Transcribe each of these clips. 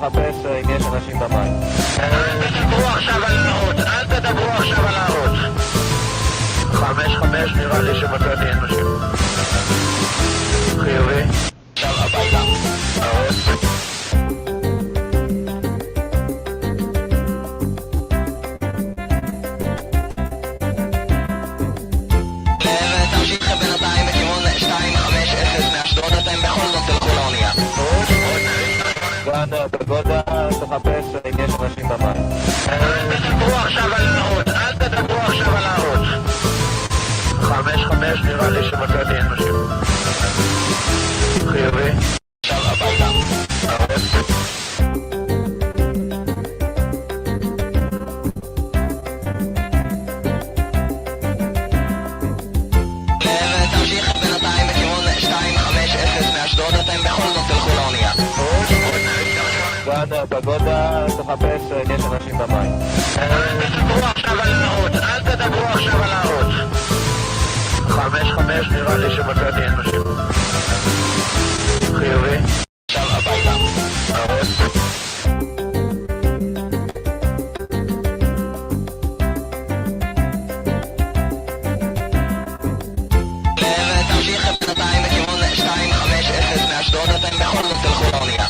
תחפש אם יש אנשים במים. תדברו עכשיו על נאות, אל תדברו עכשיו על נאות. 5-5 נראה לי שמצאתי אנשים. חיובי. עכשיו הביתה. הרוס. תמשיך בינתיים בכיוון 250 מאשדוד, אתם בכל זאת תלכו לאונייה. כאן פגודה, תחפש אם יש אנשים במים. תדברו עכשיו על נאות, אל תדברו עכשיו על נאות. 5-5 נראה לי שמצאתי אנשים. חיובי. עכשיו הביתה. הרוס. תמשיך בינתיים בכיוון 250 מאשדוד, אתם בכל זאת תלכו לאונייה. כאן פגודה, תחפש אם יש אנשים במים. תדברו עכשיו על נאות, אל תדברו עכשיו על נאות. 5-5 נראה לי שמצאתי אנשים. חיובי. עכשיו הביתה. הרוס. תמשיך בינתיים בכיוון 250 מאשדוד, אתם בכל זאת תלכו לאונייה.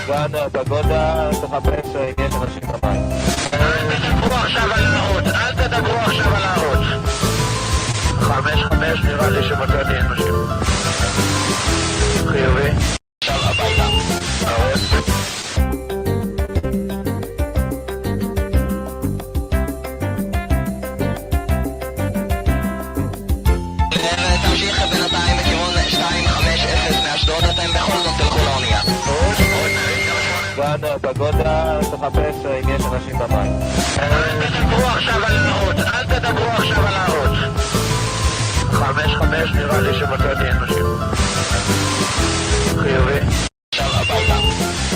כאן פגודה, תחפש אם יש אנשים במים. תדברו עכשיו על נאות, אל תדברו עכשיו על נאות. 5-5 נראה לי שמצאתי אנשים. חיובי. עכשיו הביתה. הרוס. תמשיך בינתיים בכיוון 250 מאשדוד, אתם בכל זאת תלכו לאונייה. כאן פגודה, תחפש אם יש אנשים במים. תדברו עכשיו על נאות, אל תדברו עכשיו על נאות. 5-5 נראה לי שמצאתי אנשים. חיובי. עכשיו הביתה.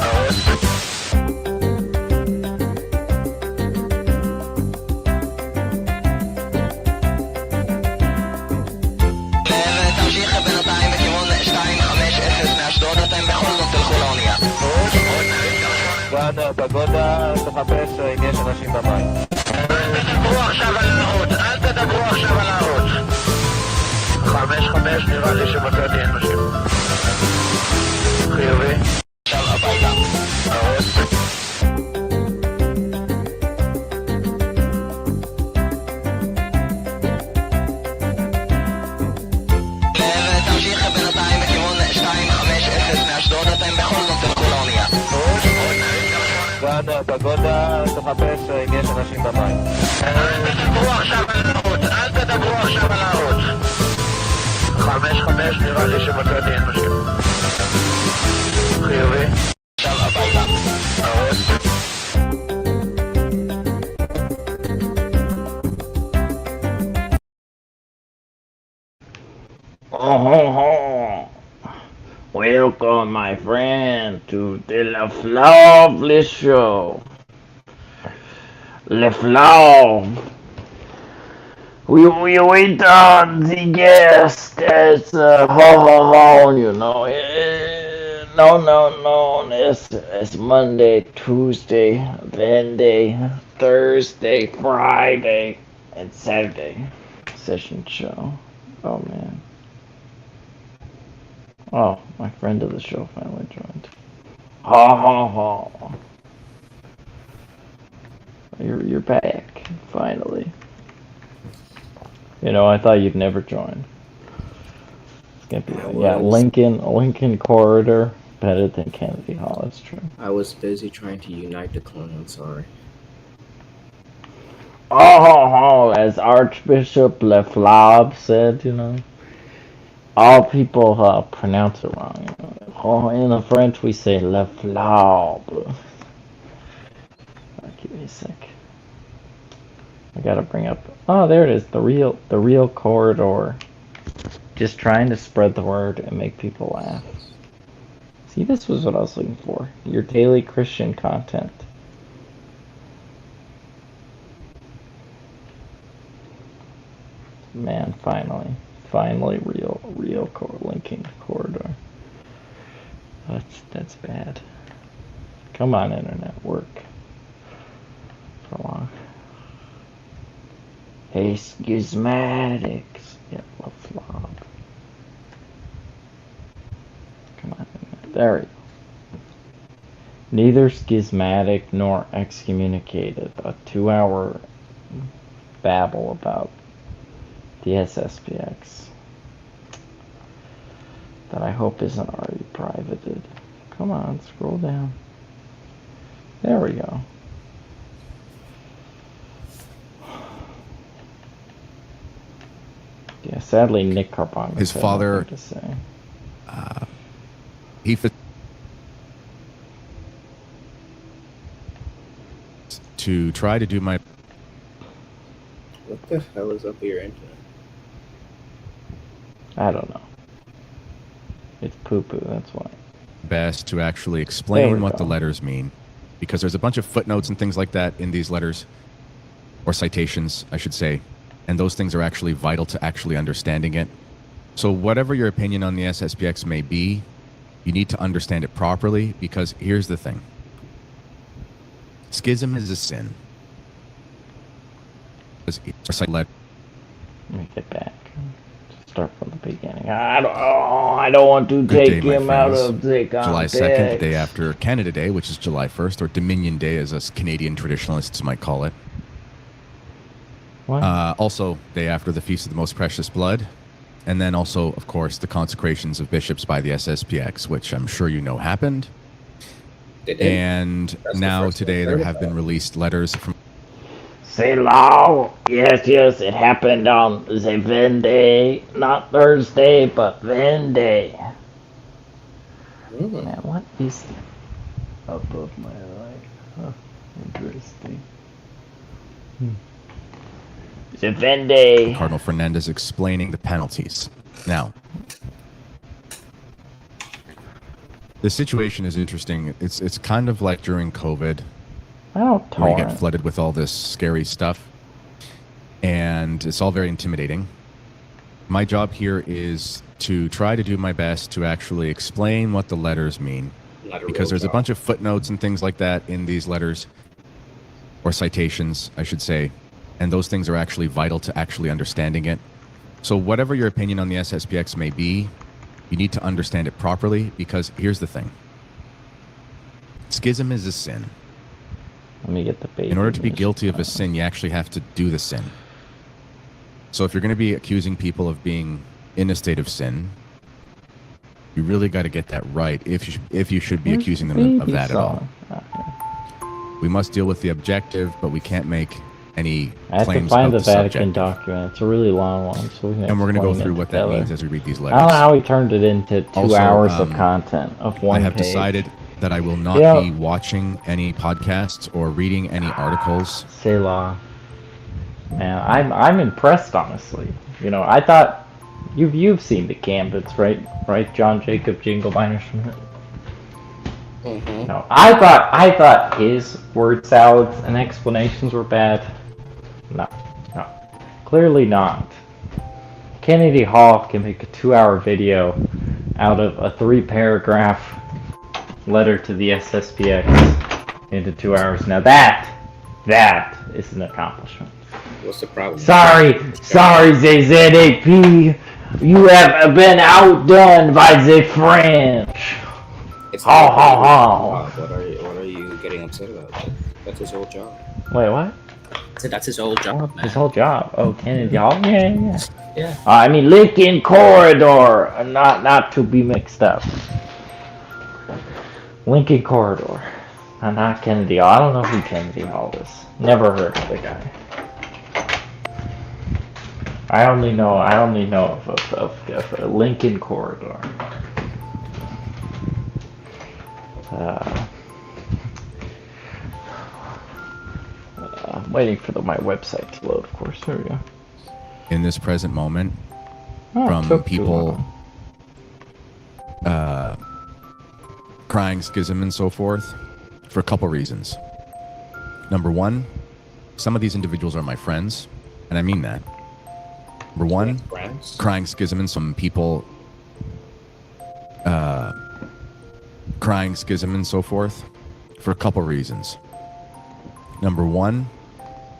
הרוס. תמשיך בינתיים בכיוון 250 מאשדוד, אתם בכל זאת תלכו לאונייה. כאן פגודה, תחפש אם יש אנשים במים. תדברו עכשיו על נאות, אל תדברו עכשיו על נאות. 5-5 נראה לי שמצאתי אנשים. חיובי. עכשיו הביתה. הרוס. תמשיך בינתיים בכיוון 250 מאשדוד, אתם בכל זאת תלכו לאונייה. כאן פגודה, תחפש אם יש אנשים במים. תדברו עכשיו על נאות, אל תדברו עכשיו על נאות. 5-5 נראה לי שמצאתי אנשים. חיובי. עכשיו הביתה. הרוס. Welcome, my friend, to the Layflobs show. Layflobs. We wait on the guest. It's you know. No. It's Monday, Tuesday, Wednesday, Thursday, Friday, and Saturday session show. Oh man. Oh, my friend of the show finally joined. Ha. You're back, finally. You know, I thought you'd never join. It's gonna be Lincoln Corridor, better than Kennedy Hall, that's true. I was busy trying to unite the clan, sorry. Oh, as Archbishop Layflobs said, you know. All people pronounce it wrong. You know? Oh, in the French we say Layflobs. Give me a sec. I gotta bring up. Oh, there it is. The real corridor. Just trying to spread the word and make people laugh. See, this was what I was looking for. Your daily Christian content. Man, finally, real linking corridor. That's bad. Come on, internet, work. For long. Hey, schismatics. Yeah, Layflobs. Come on, internet. There we go. Neither schismatic nor excommunicated. A 2-hour babble about the SSPX that I hope isn't already privated. Come on, scroll down. There we go. Yeah, sadly, Nick Carbon. His father, to say. He to try to do my What the hell is up with your internet? I don't know. It's poo-poo, that's why. best to actually There explain we what go. the letters mean, because there's a bunch of footnotes and things like that in these letters, or citations, I should say, and those things are actually vital to actually understanding it. So whatever your opinion on the SSPX may be, you need to understand it properly, because here's the thing. Schism is a sin. Let me get back. Start from the beginning. I don't want to Good take day, my him out friends. of the July context. 2nd, the day after Canada Day, which is July 1st, or Dominion Day, as us Canadian traditionalists might call it. What? Also, day after the Feast of the Most Precious Blood. And then also, of course, the consecrations of bishops by the SSPX, which I'm sure you know happened. And That's the now first today I've there heard have been about. released letters from Selah. Yes, it happened on the Vendée, not Thursday, but Vendée. Mm. Man, what is above my leg? Huh, interesting. The Vendée. Cardinal Fernandez explaining the penalties. Now, the situation is interesting. It's kind of like during COVID, I don't where you get torrent. flooded with all this scary stuff, and it's all very intimidating. My job here is to try to do my best to actually explain what the letters mean, Not a because real there's a job. bunch of footnotes and things like that in these letters, or citations, I should say, and those things are actually vital to actually understanding it. So whatever your opinion on the SSPX may be, you need to understand it properly, because here's the thing. Schism is a sin. Let me get the baby. In order to be news. guilty of a sin, you actually have to do the sin. So if you're going to be accusing people of being in a state of sin, you really got to get that right if you should be Where's accusing the them of baby that at all. song? Okay. We must deal with the objective, but we can't make any I have to claims find of the the Vatican subjective. document. It's a really long one, so we can And we're going to go explain through it what that together. means as we read these I don't know letters. how we turned it into 2 Also, hours of content of one I have page. decided that I will not Yeah. be watching any podcasts or reading any articles. Selah. Man, I'm impressed, honestly. You know, I thought you've seen the canvas, right? Right, John Jacob Jinglebiner Schmidt. Mm-hmm. No, I thought his word salads and explanations were bad. No, clearly not. Kennedy Hall can make a 2-hour video out of a 3-paragraph letter to the SSPX into 2 hours. Now that is an accomplishment. What's the problem? Sorry, ZZAP. You have been outdone by the French. It's Ha, not ha, a ha. job. What are you getting upset about? That's his whole job. Wait, what? I said that's his whole job, man. His whole job. Oh, Kennedy Hall? Yeah. Yeah. I mean, Lincoln Corridor. Not to be mixed up. Lincoln Corridor. Not Kennedy Hall. I don't know who Kennedy Hall is. Never heard of the guy. I only know of Lincoln Corridor. I'm waiting for my website to load, of course. There we go. In this present moment, Oh, it from took too people long. crying schism and so forth, for a couple reasons. Number one, some of these individuals are my friends, and I mean that. Number one, Friends? crying schism and some people crying schism and so forth, for a couple reasons. Number one,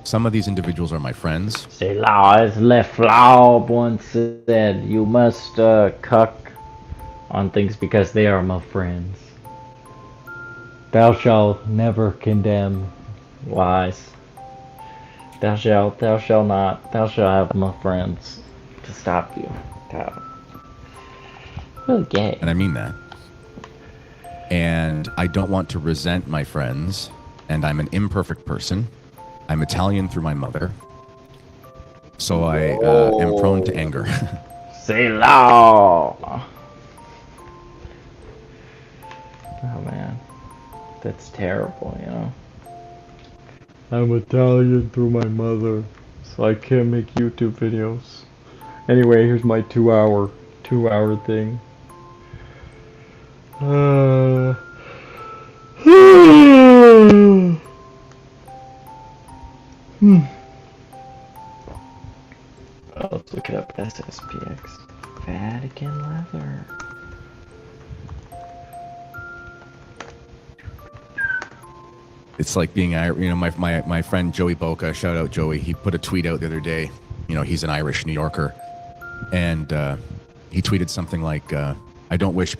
some of these individuals are my friends. Selah, as Layflobs once said, you must cuck on things because they are my friends. Thou shalt never condemn lies. Thou shalt not. Thou shalt have my friends to stop you. Really gay. And I mean that. And I don't want to resent my friends. And I'm an imperfect person. I'm Italian through my mother. So I am prone to anger. Selah! Oh man. That's terrible, you know. I'm Italian through my mother, so I can't make YouTube videos. Anyway, here's my 2 hour thing. Let's look up SSPX. Vatican leather. It's like being, my friend Joey Boca, shout out Joey, he put a tweet out the other day. You know, he's an Irish New Yorker. And he tweeted something like, I don't wish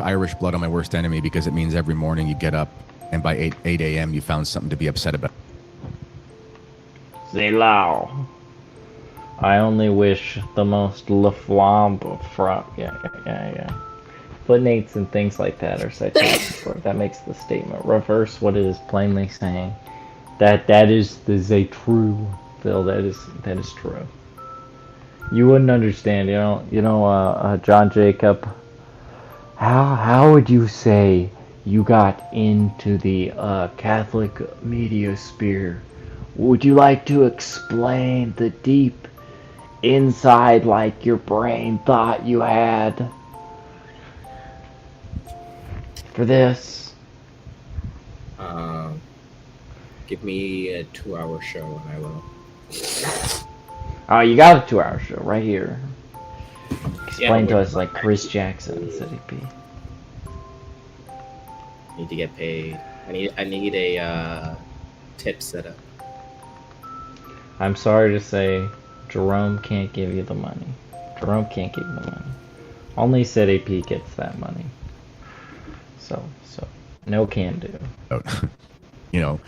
Irish blood on my worst enemy because it means every morning you get up and by 8 a.m. you found something to be upset about. Selah. I only wish the most Layflobs from yeah. Footnotes and things like that are citations for. That makes the statement reverse what it is plainly saying. That is a true, Phil. That is true. You wouldn't understand, John Jacob. How would you say you got into the Catholic media sphere? Would you like to explain the deep inside, like your brain thought you had? For this, give me a 2-hour show and I will. Oh, you got a 2-hour show right here. Explain to Yeah, us like Chris Jackson said he'd be. Need to get paid. I need a tip set up. I'm sorry to say, Jerome can't give you the money. Jerome can't give you the money. Only SetAP gets that money. So no can do. You know,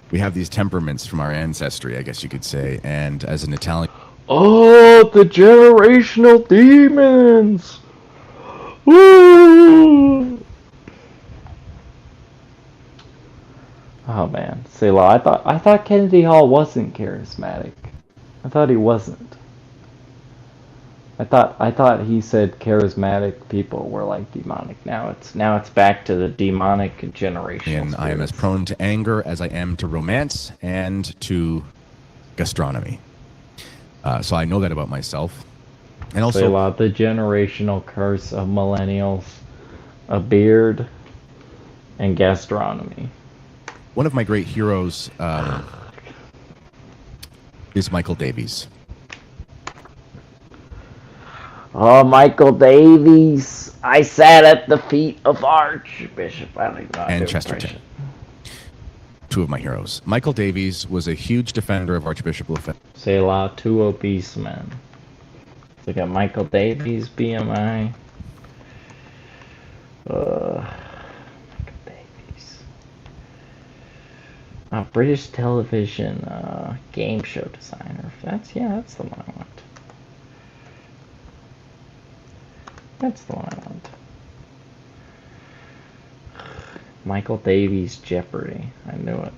we have these temperaments from our ancestry, I guess you could say, and as an Italian. Oh, the generational demons! Woo! Oh man, Selah, I thought Kennedy Hall wasn't charismatic. I thought he wasn't. I thought he said charismatic people were like demonic. Now it's back to the demonic generational. And I am as prone to anger as I am to romance and to gastronomy. So I know that about myself. And also, Selah, the generational curse of millennials, a beard, and gastronomy. one of my great heroes is Michael Davies. Oh, Michael Davies. I sat at the feet of Archbishop. I don't even know how to And do Chesterton. impression. Two of my heroes. Michael Davies was a huge defender of Archbishop Lefebvre. Selah, two obese men. So we got Michael Davies, BMI. Michael Davies. British television game show designer. That's the one I want. That's the one I want. Michael Davies Jeopardy. I knew it.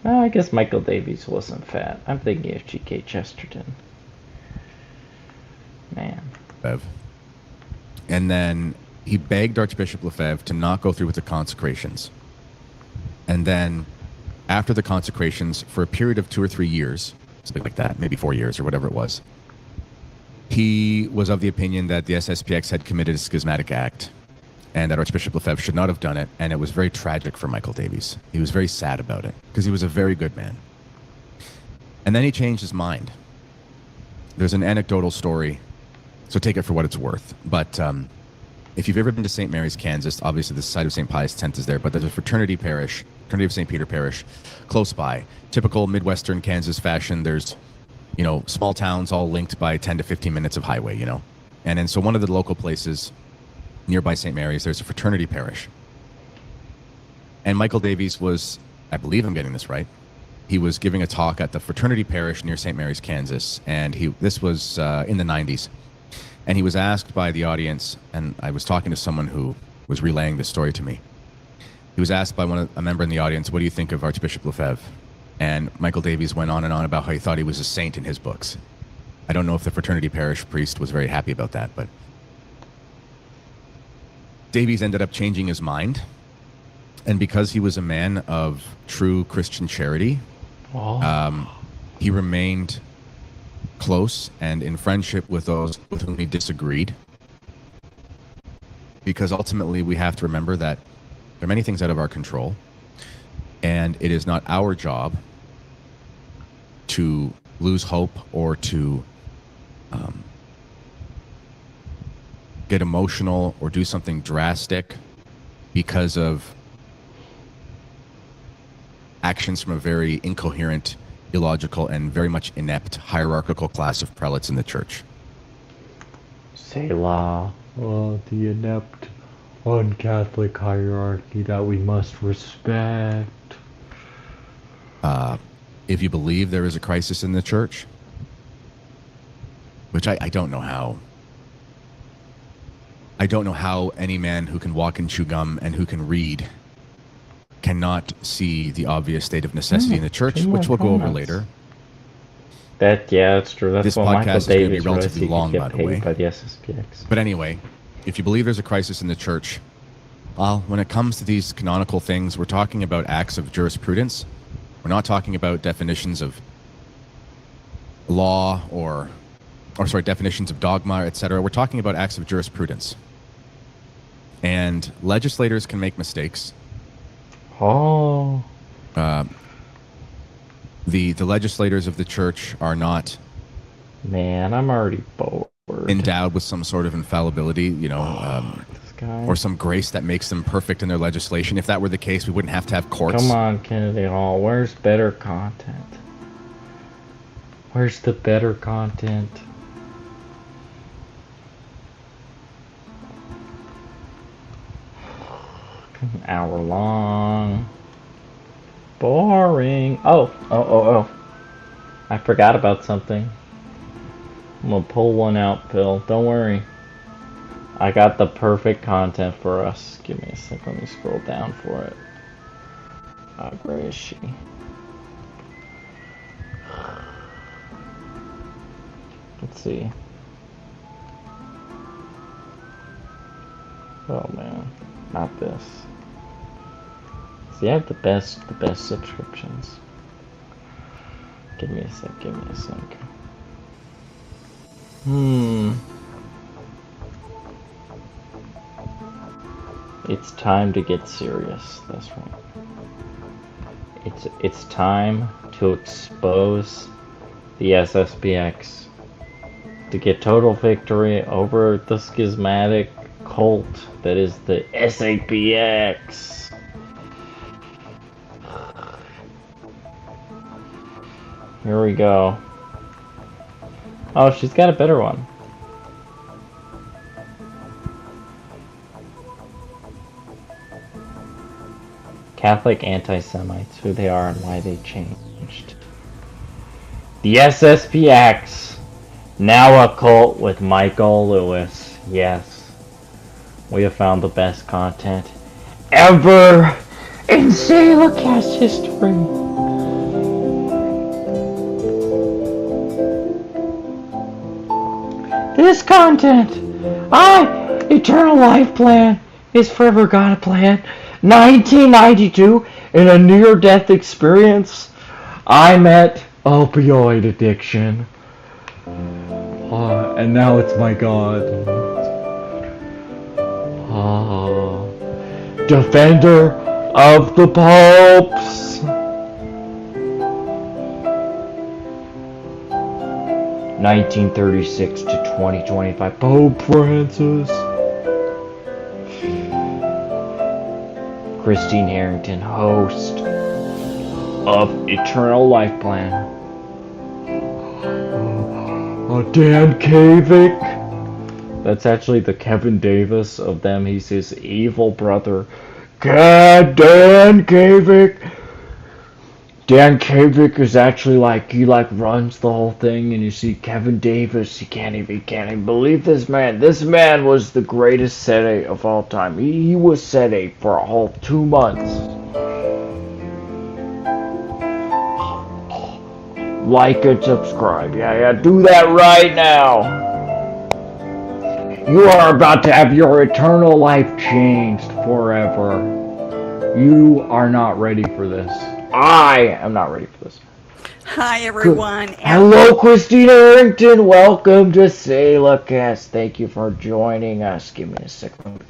Oh, I guess Michael Davies wasn't fat. I'm thinking of G.K. Chesterton. Man. And then he begged Archbishop Lefebvre to not go through with the consecrations. And then after the consecrations, for a period of 2 or 3 years, something like that, maybe 4 years or whatever it was, he was of the opinion that the SSPX had committed a schismatic act and that Archbishop Lefebvre should not have done it, and it was very tragic for Michael Davies. He was very sad about it because he was a very good man. And then he changed his mind. There's an anecdotal story, so take it for what it's worth. But if you've ever been to St. Mary's, Kansas, obviously the site of St. Pius X is there, but there's a fraternity of St. Peter Parish, close by. Typical Midwestern Kansas fashion. There's, small towns all linked by 10 to 15 minutes of highway, And then so one of the local places nearby St. Mary's, there's a fraternity parish. And Michael Davies was, I believe I'm getting this right, he was giving a talk at the fraternity parish near St. Mary's, Kansas, and this was in the 90s. And he was asked by the audience, and I was talking to someone who was relaying this story to me. He was asked by a member in the audience, what do you think of Archbishop Lefebvre? And Michael Davies went on and on about how he thought he was a saint in his books. I don't know if the fraternity parish priest was very happy about that, but Davies ended up changing his mind. And because he was a man of true Christian charity, he remained close and in friendship with those with whom he disagreed. Because ultimately we have to remember that there are many things out of our control, and it is not our job to lose hope or to get emotional or do something drastic because of actions from a very incoherent, illogical, and very much inept hierarchical class of prelates in the church. Selah, the inept, un-Catholic hierarchy that we must respect. If you believe there is a crisis in the church, which I don't know how. I don't know how any man who can walk and chew gum and who can read cannot see the obvious state of necessity in the church, which we'll go over later. That's true. That's this what podcast Michael is going to be Davies relatively long, by the way. By the SSPX. But anyway, if you believe there's a crisis in the church, well, when it comes to these canonical things, we're talking about acts of jurisprudence. We're not talking about definitions of law or definitions of dogma, etc. We're talking about acts of jurisprudence. And legislators can make mistakes. The legislators of the church are not Man, I'm already bored. endowed with some sort of infallibility, or some grace that makes them perfect in their legislation. If that were the case, we wouldn't have to have courts. Come on, Kennedy Hall. Where's better content? Where's the better content? An hour long. Boring. Oh. I forgot about something. I'm gonna pull one out, Phil. Don't worry. I got the perfect content for us. Give me a sec. Let me scroll down for it. Where is she? Let's see. Oh man, not this. See, I have the best subscriptions. Give me a sec. It's time to get serious. That's right. It's time to expose the SSPX, to get total victory over the schismatic cult that is the SAPX. Here we go. Oh, she's got a better one. Catholic anti-Semites, who they are and why they changed. The SSPX, now a cult with Michael Lewis. Yes, we have found the best content ever in Selahcast history. This content, Eternal Life Plan, is forever got a plan. 1992, in a near-death experience, I met opioid addiction. And now it's my God. Defender of the popes. 1936 to 2025, Pope Francis. Christine Harrington, host of Eternal Life Plan. Dan Kavik. That's actually the Kevin Davis of them. He's his evil brother. God, Dan Kavik. Dan Kavik is actually he runs the whole thing, and you see Kevin Davis. You can't even believe this man. This man was the greatest Sede of all time. He was Sede for a whole 2 months. Like and subscribe. Yeah, do that right now. You are about to have your eternal life changed forever. You are not ready for this. I am not ready for this. Hi, everyone. Hello, Christine Harrington. Welcome to Selahcast. Thank you for joining us. Give me a second.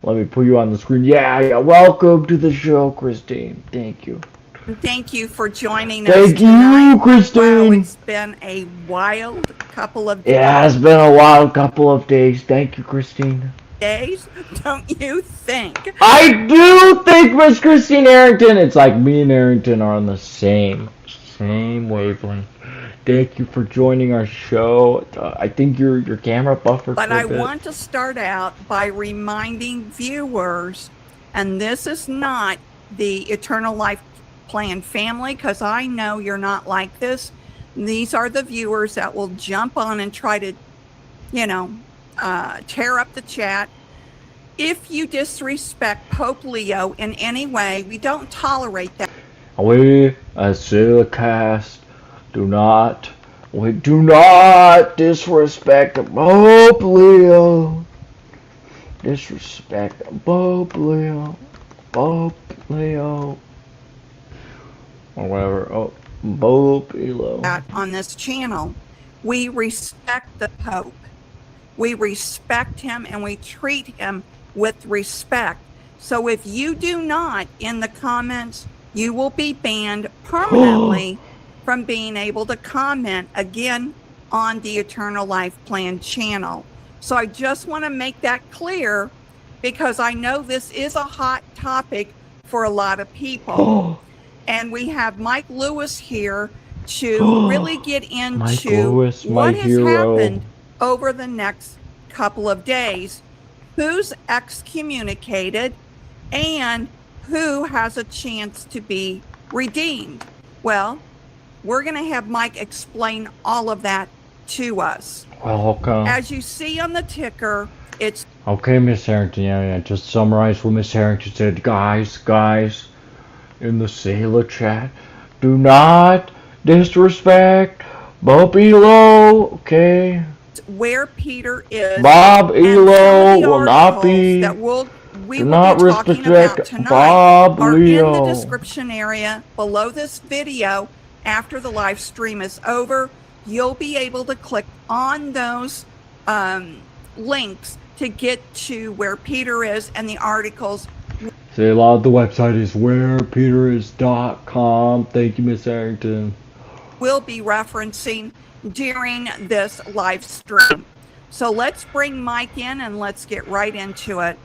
Let me put you on the screen. Yeah. Welcome to the show, Christine. Thank you. Thank you for joining us Thank tonight. you, Christine. Wow, it's been a wild couple of It has been a wild couple of days. Thank you, Christine. days, don't you think? I do think Miss Christine Harrington. It's like me and Harrington are on the same wavelength. Thank you for joining our show. I think your camera buffered But for a I bit. want to start out by reminding viewers, and this is not the Eternal Life Plan family, because I know you're not like this. These are the viewers that will jump on and try to, tear up the chat. If you disrespect Pope Leo in any way, we don't tolerate that. We at Selahcast do not disrespect Pope Leo. Disrespect Pope Leo. Or whatever. Oh, Pope Leo. On this channel, we respect the Pope. We respect him and we treat him with respect. So if you do not, in the comments, you will be banned permanently from being able to comment again on the Eternal Life Plan channel. So I just want to make that clear, because I know this is a hot topic for a lot of people. And we have Mike Lewis here to really get into what has happened over the next couple of days, who's excommunicated, and who has a chance to be redeemed. Well, we're going to have Mike explain all of that to us. Welcome. As you see on the ticker, it's... Okay, Miss Harrington, yeah, just summarize what Miss Harrington said. Guys, in the Sailor chat, do not disrespect Bob Elo, okay? where Peter is. Bob and Elo some of the will not be... that we Do will not be talking about disrespect tonight Bob are in the Leo. description area below this video. After the live stream is over, you'll be able to click on those links to get to where Peter is and the articles. See, a lot of the website is wherepeteris.com. Thank you, Miss Harrington. We'll be referencing during this live stream. So let's bring Mike in and let's get right into it.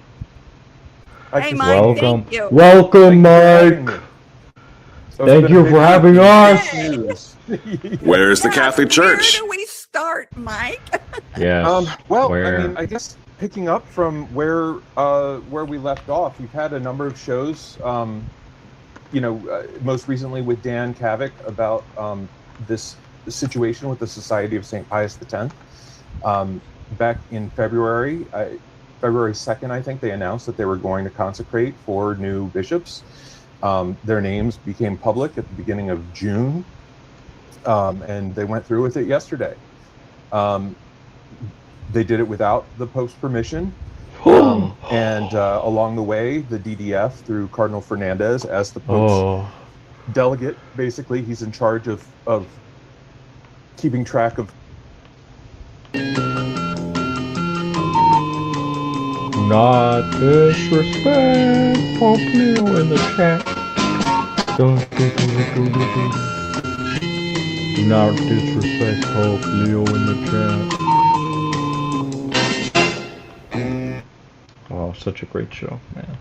Hey, Mike, Welcome. thank you. Welcome, Mike. Thank you for having us. Where's the Catholic Church? Where do we start, Mike? Yes. Well, where? I mean, I guess picking up from where we left off, we've had a number of shows. Most recently with Dan Kavik about this situation with the Society of St. Pius X. Back in February 2nd, I think they announced that they were going to consecrate 4 new bishops. Their names became public at the beginning of June, and they went through with it yesterday. They did it without the Pope's permission, and along the way, the DDF, through Cardinal Fernandez, as the Pope's delegate, basically, he's in charge of keeping track of. Not disrespect Pope Leo in the chat. Do not disrespect Pope Leo in the chat. Wow, such a great show, man.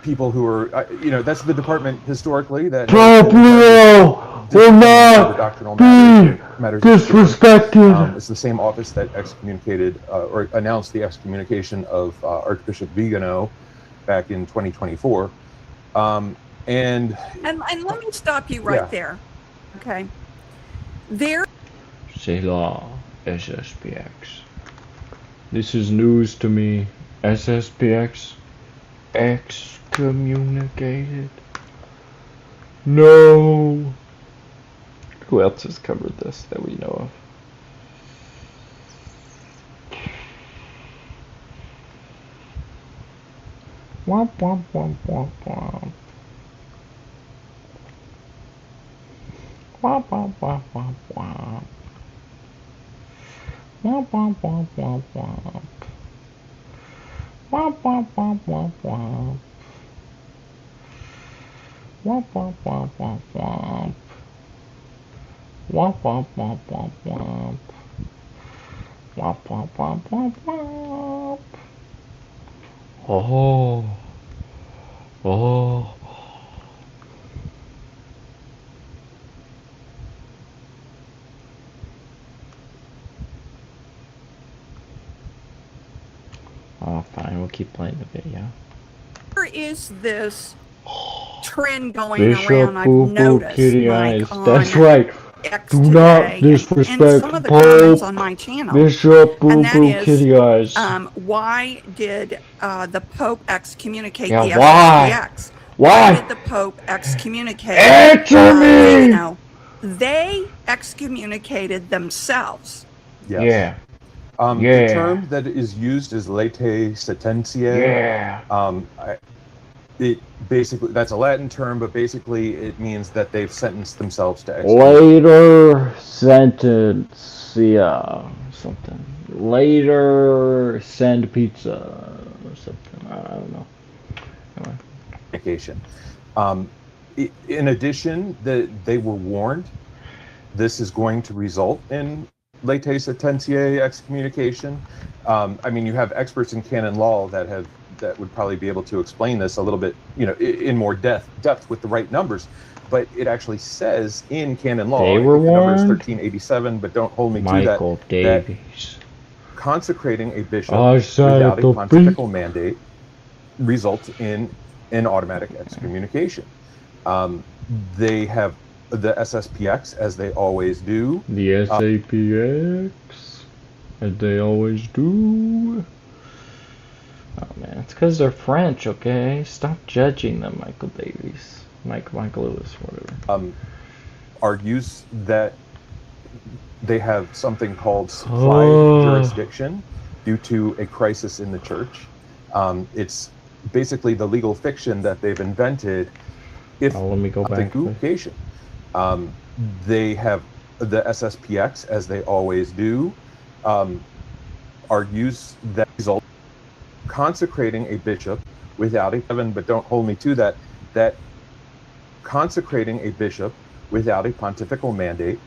people who are, that's the department historically that Pope Leo will not doctrinal be matters disrespected. it's the same office that excommunicated or announced the excommunication of Archbishop Vigano back in 2024. And let me stop you right there. Okay. Selah, SSPX. This is news to me. SSPX excommunicated. No. Who else has covered this that we know of? Womp womp womp womp womp. Womp womp womp womp womp. Womp womp womp womp womp. Womp womp womp womp womp. Womp womp womp womp womp. Womp womp womp womp womp. Womp womp womp womp womp. Oh. Oh. Oh, fine. We'll keep playing the video. There is this trend going Bishop around. I've Boo Boo noticed, Kitty Mike, Eyes. on That's right. X Do today, not disrespect and some of the Pope. comments on my channel. Bishop Boo And that Boo is, Kitty Eyes. Why did the Pope excommunicate Yeah, the why? SSPX? Why? Did the Pope excommunicate? Answer me! They excommunicated themselves. yes. Yeah. The term that is used is late sententiae. Yeah. It basically, that's a Latin term, but basically it means that they've sentenced themselves to Later sentence. Yeah. Something. Later send pizza. Or something. I don't know. Anyway. excommunication. In addition, they were warned this is going to result in late sententiae excommunication. I mean, you have experts in canon law that would probably be able to explain this a little bit, in more depth with the right numbers. But it actually says in canon law, They were the number is warned? 1387, but don't hold me Michael to that. Davies. Consecrating a bishop I said without the a pontifical mandate results in an automatic excommunication. They have the SSPX, as they always do. The SAPX, as they always do. Oh man, it's because they're French, okay? Stop judging them, Michael Davies. Michael Lewis, whatever. Argues that they have something called supplied jurisdiction due to a crisis in the church. It's basically the legal fiction that they've invented. If let me go back. They have the SSPX, as they always do, argues that result consecrating a bishop without but don't hold me to that consecrating a bishop without a pontifical mandate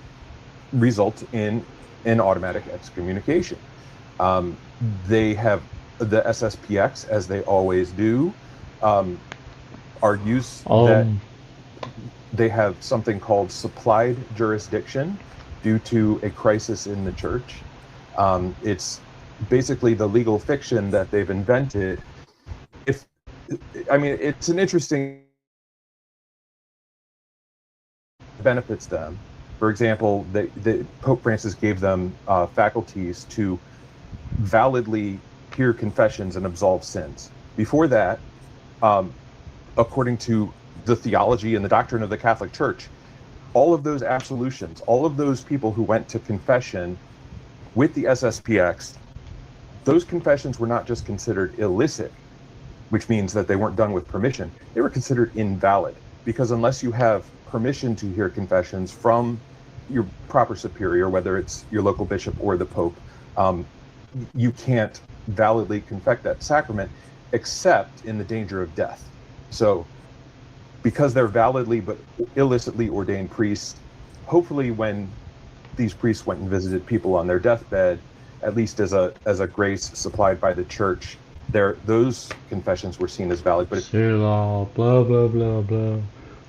results in an automatic excommunication. They have the SSPX, as they always do, argues that they have something called supplied jurisdiction due to a crisis in the church. It's basically the legal fiction that they've invented. It's an interesting benefits them. For example, Pope Francis gave them faculties to validly hear confessions and absolve sins. Before that, according to the theology and the doctrine of the Catholic Church, all of those absolutions, all of those people who went to confession with the SSPX, those confessions were not just considered illicit, which means that they weren't done with permission. They were considered invalid, because unless you have permission to hear confessions from your proper superior, whether it's your local bishop or the Pope, you can't validly confect that sacrament except in the danger of death. So because they're validly but illicitly ordained priests, hopefully when these priests went and visited people on their deathbed, at least as a grace supplied by the church, those confessions were seen as valid. But Selah, blah blah blah blah.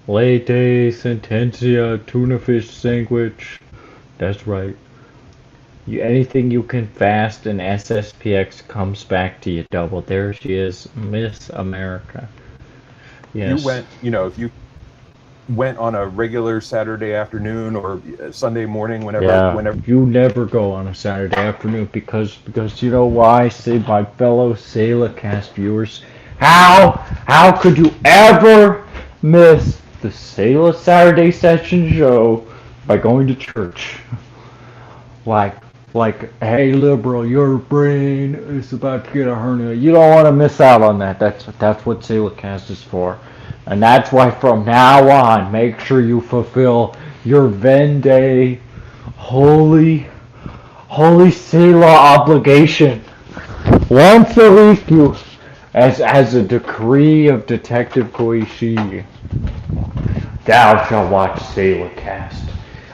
Late sentencia tuna fish sandwich. That's right. Anything you can fast in SSPX comes back to you double. There she is, Miss America. Yes. if you went on a regular Saturday afternoon or Sunday morning, whenever. You never go on a Saturday afternoon because you know why? Say, my fellow Selahcast viewers, how could you ever miss the Selah Saturday Session show by going to church? Like, hey liberal, your brain is about to get a hernia. You don't want to miss out on that. That's what Selahcast is for. And that's why from now on, make sure you fulfill your Venday holy Selah obligation. Once a week, you, as a decree of Detective Koishi, thou shalt watch Selahcast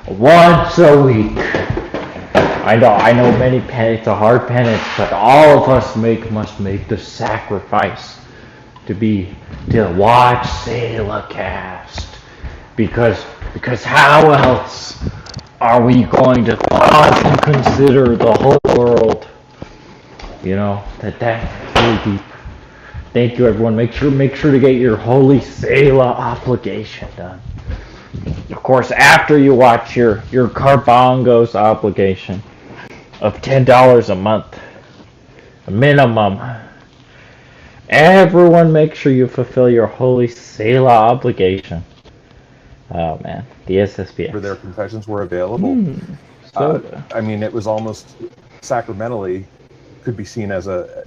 once a week. I know it's a hard penance, but all of us must make the sacrifice to watch Selahcast, because how else are we going to pause and consider the whole world? You know that's really deep. Thank you, everyone. Make sure to get your holy Selah obligation done. Of course, after you watch your Carbongos obligation of $10 a month, a minimum. Everyone, make sure you fulfill your holy Selah obligation. Oh man, the SSPX. Where their confessions were available. It was almost sacramentally could be seen as the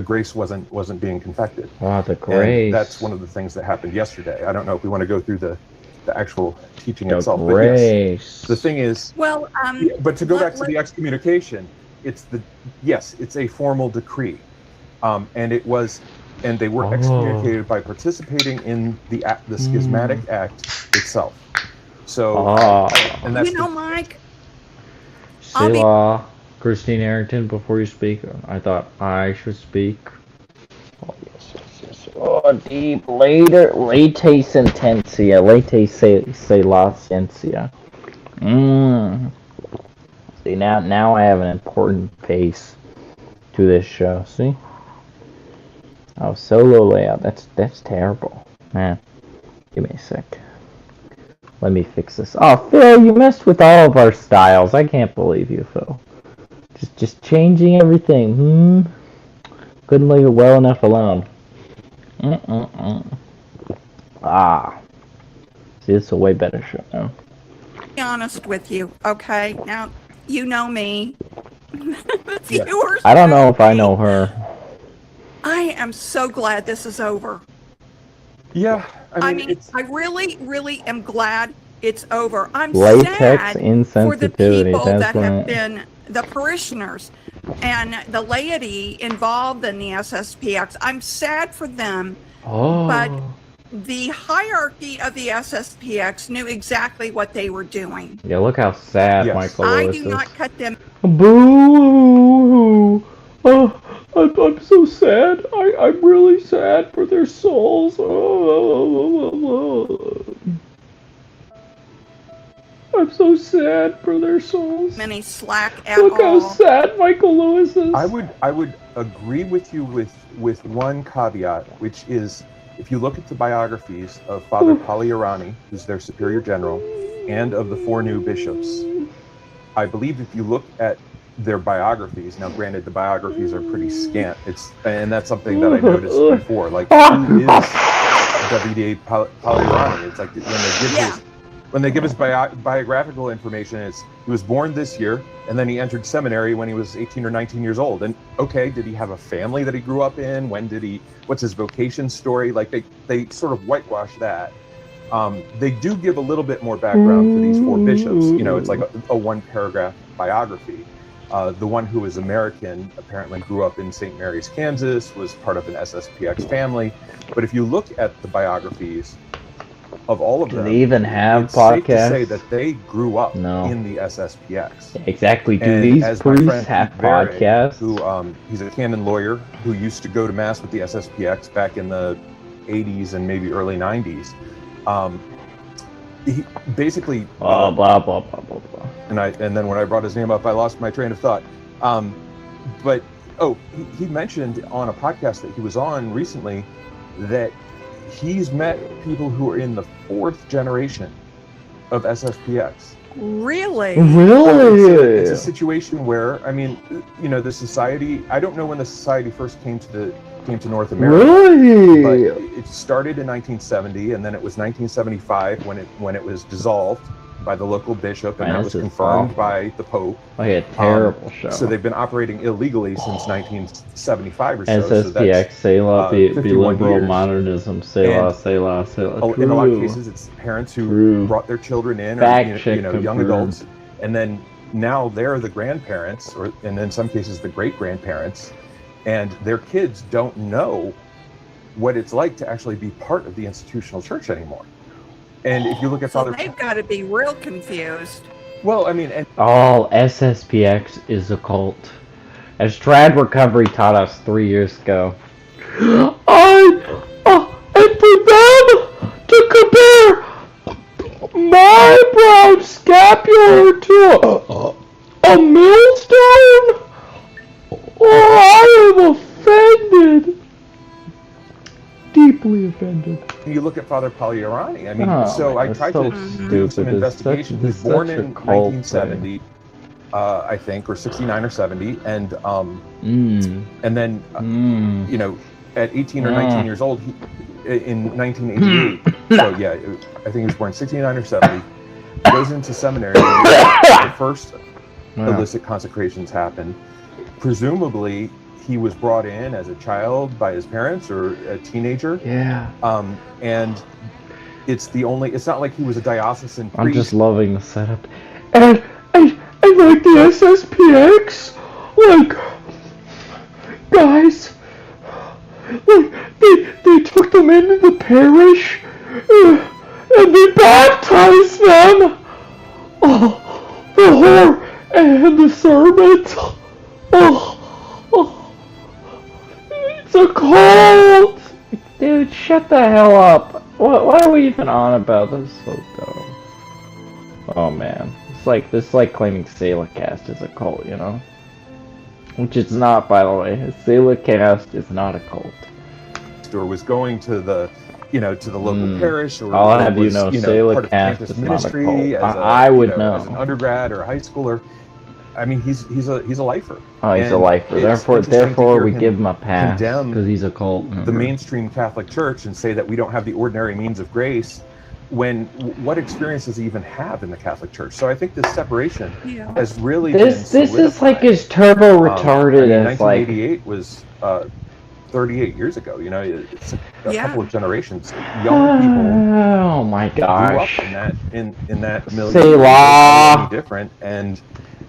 grace wasn't being confected. Oh, the grace. And that's one of the things that happened yesterday. I don't know if we want to go through the actual teaching the itself. Grace. But yes, the thing is, but to go back to the excommunication, it's a formal decree, and they were excommunicated by participating in the schismatic act itself. So, and that's Mike. Selah, Christine Arrington. Before you speak, I thought I should speak. Oh yes. Oh, deep later, late sentencia, late Selah sentencia. See, now I have an important face to this show. See? Oh, solo layout. That's terrible, man. Give me a sec. Let me fix this. Oh, Phil, you messed with all of our styles. I can't believe you, Phil. Just changing everything. Couldn't leave it well enough alone. See, it's a way better show now. Be honest with you, okay? Now, you know me. Yes. I don't know if I know her. I am so glad this is over. Yeah, I really, really am glad it's over. I'm Latex sad for the insensitivity. people that have right. been the parishioners and the laity involved in the SSPX. I'm sad for them, but the hierarchy of the SSPX knew exactly what they were doing. Yeah, look how sad Michael Lewis is. I do not cut them. Boo! Oh, I'm so sad. I'm really sad for their souls. I'm so sad for their souls. Many slack at Look all. how sad Michael Lewis is. I would agree with you with one caveat, which is if you look at the biographies of Father Pagliarani, who's their superior general, and of the 4 new bishops, I believe if you look at their biographies, now granted the biographies are pretty scant, and that's something that I noticed before, like who is Davide Pagliarani? It's like when they give his biographical information, he was born this year, and then he entered seminary when he was 18 or 19 years old. And okay, did he have a family that he grew up in? What's his vocation story? Like they sort of whitewash that. They do give a little bit more background for these 4 bishops. It's like a 1-paragraph biography. The one who is American apparently grew up in St. Mary's, Kansas, was part of an SSPX family. But if you look at the biographies, of all of Do them, they even have it's safe to podcasts? say that they grew up No. in the SSPX. Exactly. Do And these as my priests friend have Pete Barrett, podcasts? who he's a canon lawyer who used to go to mass with the SSPX back in the 80s and maybe early 90s. He basically Blah blah blah blah blah blah. and then when I brought his name up, I lost my train of thought. But he mentioned on a podcast that he was on recently that he's met people who are in the 4th generation of SSPX. Really? Really? It's a situation where, I mean, you know, the society, I don't know when the society first came to North America. Really? But it started in 1970, and then it was 1975 when it was dissolved by the local bishop, and Man, that this was is confirmed awful. by the Pope. Like a terrible show. So they've been operating illegally since 1975 or so. SSPX, Selah, be 51 liberal years. modernism, Selah, And- Selah, Selah. In a lot of True. cases, it's parents who True. brought their children in, Fact or check young confirmed. adults, and then now they're the grandparents, and in some cases the great grandparents, and their kids don't know what it's like to actually be part of the institutional church anymore. And if you look at So Father, they've got to be real confused. well, I mean, and All SSPX is a cult. As Trad Recovery taught us 3 years ago. And for them to compare my brown scapular to a millstone? I am offended. Deeply offended. you look at Father Pagliarani. I mean, Oh, so I that's tried so to stupid. do some It's investigation. such- He was it's born such a in cult 1970, I think, or 69 or 70, and then you know, at 18 or 19 years old, in 1988. So yeah, I think he was born 69 or 70. Goes into seminary. The first illicit consecrations happened. Presumably, he was brought in as a child by his parents or a teenager. Yeah. And it's not like he was a diocesan priest. I'm just loving the setup. And like the SSPX, like, guys, like, they took them into the parish, and they baptized them. Oh, the whore and the sermons. It's a cult! Dude, shut the hell up. What are we even on about? This is so dumb. Oh man. This is like claiming Selahcast is a cult, you know? Which it's not, by the way. Selahcast is not a cult. Or was going to the, to the local parish, or I'll have was, you know, part of Selahcast campus is not a ministry cult. as I would know. as an undergrad or a high schooler. I mean, he's a lifer. Oh, he's a And lifer. it's interesting to Therefore, hear we him give him a pass condemn because he's a cult. the mainstream Catholic Church and say that we don't have the ordinary means of grace. When what experience does he even have in the Catholic Church? So I think this separation has really This been is like solidified. as turbo retarded as like 1988 was 38 years ago. You know, it's a Yeah. couple of generations. Young people oh my grew up gosh. in that milieu. Selah. Different and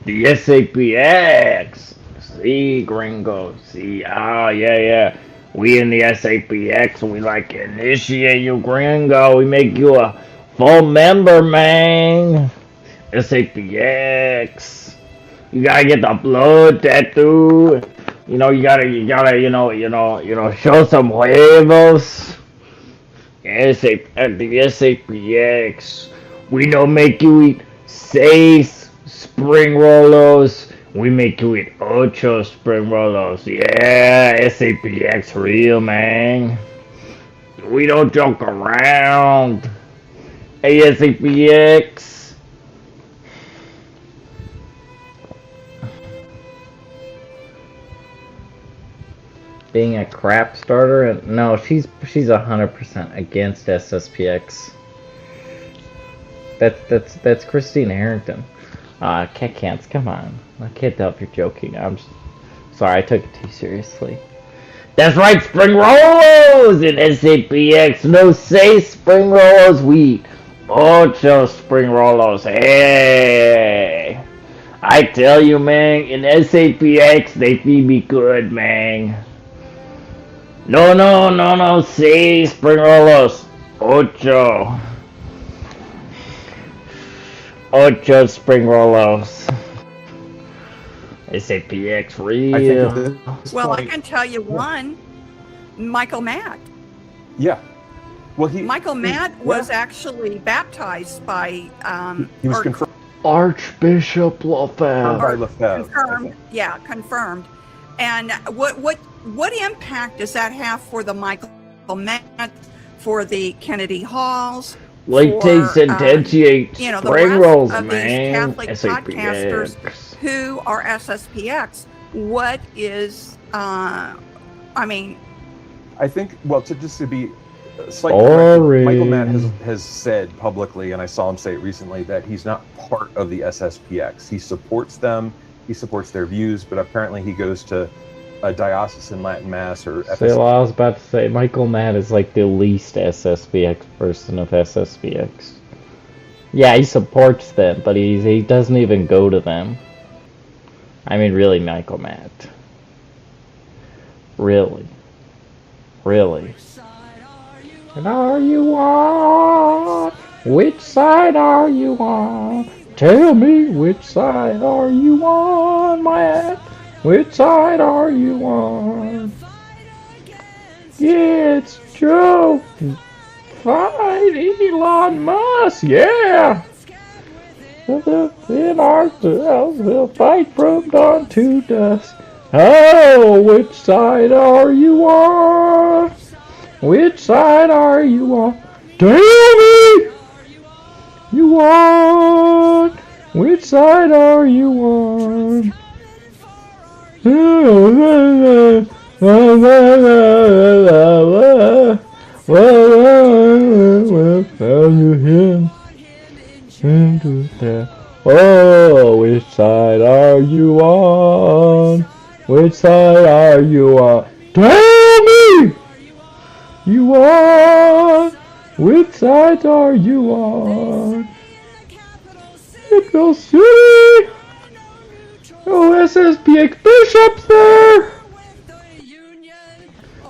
The SAPX. See, gringo. See, yeah. We in the SAPX, we like initiate you, gringo. We make you a full member, man. SAPX. You gotta get the blood tattoo. You gotta, show some huevos. The SAPX. We don't make you eat 6 spring rollos. We make you eat 8 spring rollos. Yeah, SAPX real, man. We don't joke around. Hey, SAPX. Being a crap starter? No, she's 100% against SSPX. That's Christine Harrington. Cat cans, come on. I can't tell if you're joking. I'm just sorry, I took it too seriously. That's right, spring rolls in SAPX. No say spring rolls. We eat 8 spring rolls. Hey, I tell you, man, in SAPX they feed me good, man. No, say spring rolls. 8. Ocho spring rollos. SAPX real. I think at this Well, I point, can tell you one, Michael Matt. yeah. Well, Michael Matt was actually baptized by he was or confirmed Archbishop Lefebvre. by Lefebvre. confirmed. Yeah, confirmed. And what impact does that have for the Michael Matt, for the Kennedy Halls? Latex for, sententiate the spring rest rolls, of these man. Catholic podcasters who are SSPX? What is I mean, I think, well, to be slightly corrected, Boring. Michael Matt has said publicly, and I saw him say it recently, that he's not part of the SSPX. He supports them, he supports their views, but apparently he goes to a diocesan Latin Mass or See, FSPX. well, I was about to say, Michael Matt is like the least SSPX person of SSPX. Yeah, he supports them, but he doesn't even go to them. I mean, really, Michael Matt. Really. Really. And are you on? Which side are you on? Tell me, which side are you on, Matt? Which side are you on? Yeah, it's Joe. Fight Elon Musk, yeah. In ourselves, we'll fight from dawn to dusk. Oh, which side are you on? Which side are you on? Tell me! You on? Which side are you on? Oh, which side are you on? Which side are you on? Tell me! You on? Which side are you on? Capital City! Oh, SSPX Bishop's there!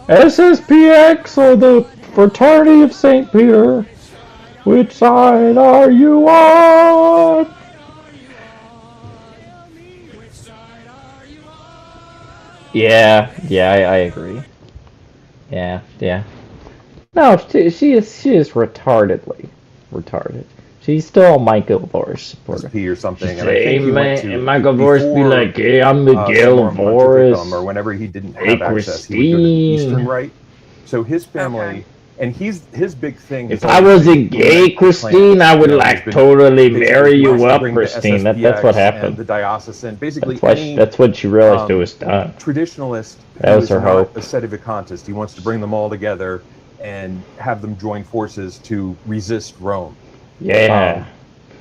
SSPX or the Fraternity of St. Peter? Which side are you on? Yeah, I agree. Yeah. No, she is retarded. She's still a Michael Voris supporter. P or something, and I Say, think he went to and Michael Voris be before, like, "Hey, I'm Miguel Forum Voris." Pontificum, or whenever he didn't Hey, have access, he would go to the Christine. Eastern Rite. So his family, Okay. and his big thing. If has I always wasn't been gay, united Christine, clans. I would You know, like he's been totally basically marry you trying to up, bring the Christine. That's SSPX what and happened. the diocesan, basically That's what she realized it was done. traditionalist. That who was is her not hope. a sedevacantist. He wants to bring them all together and have them join forces to resist Rome. Yeah,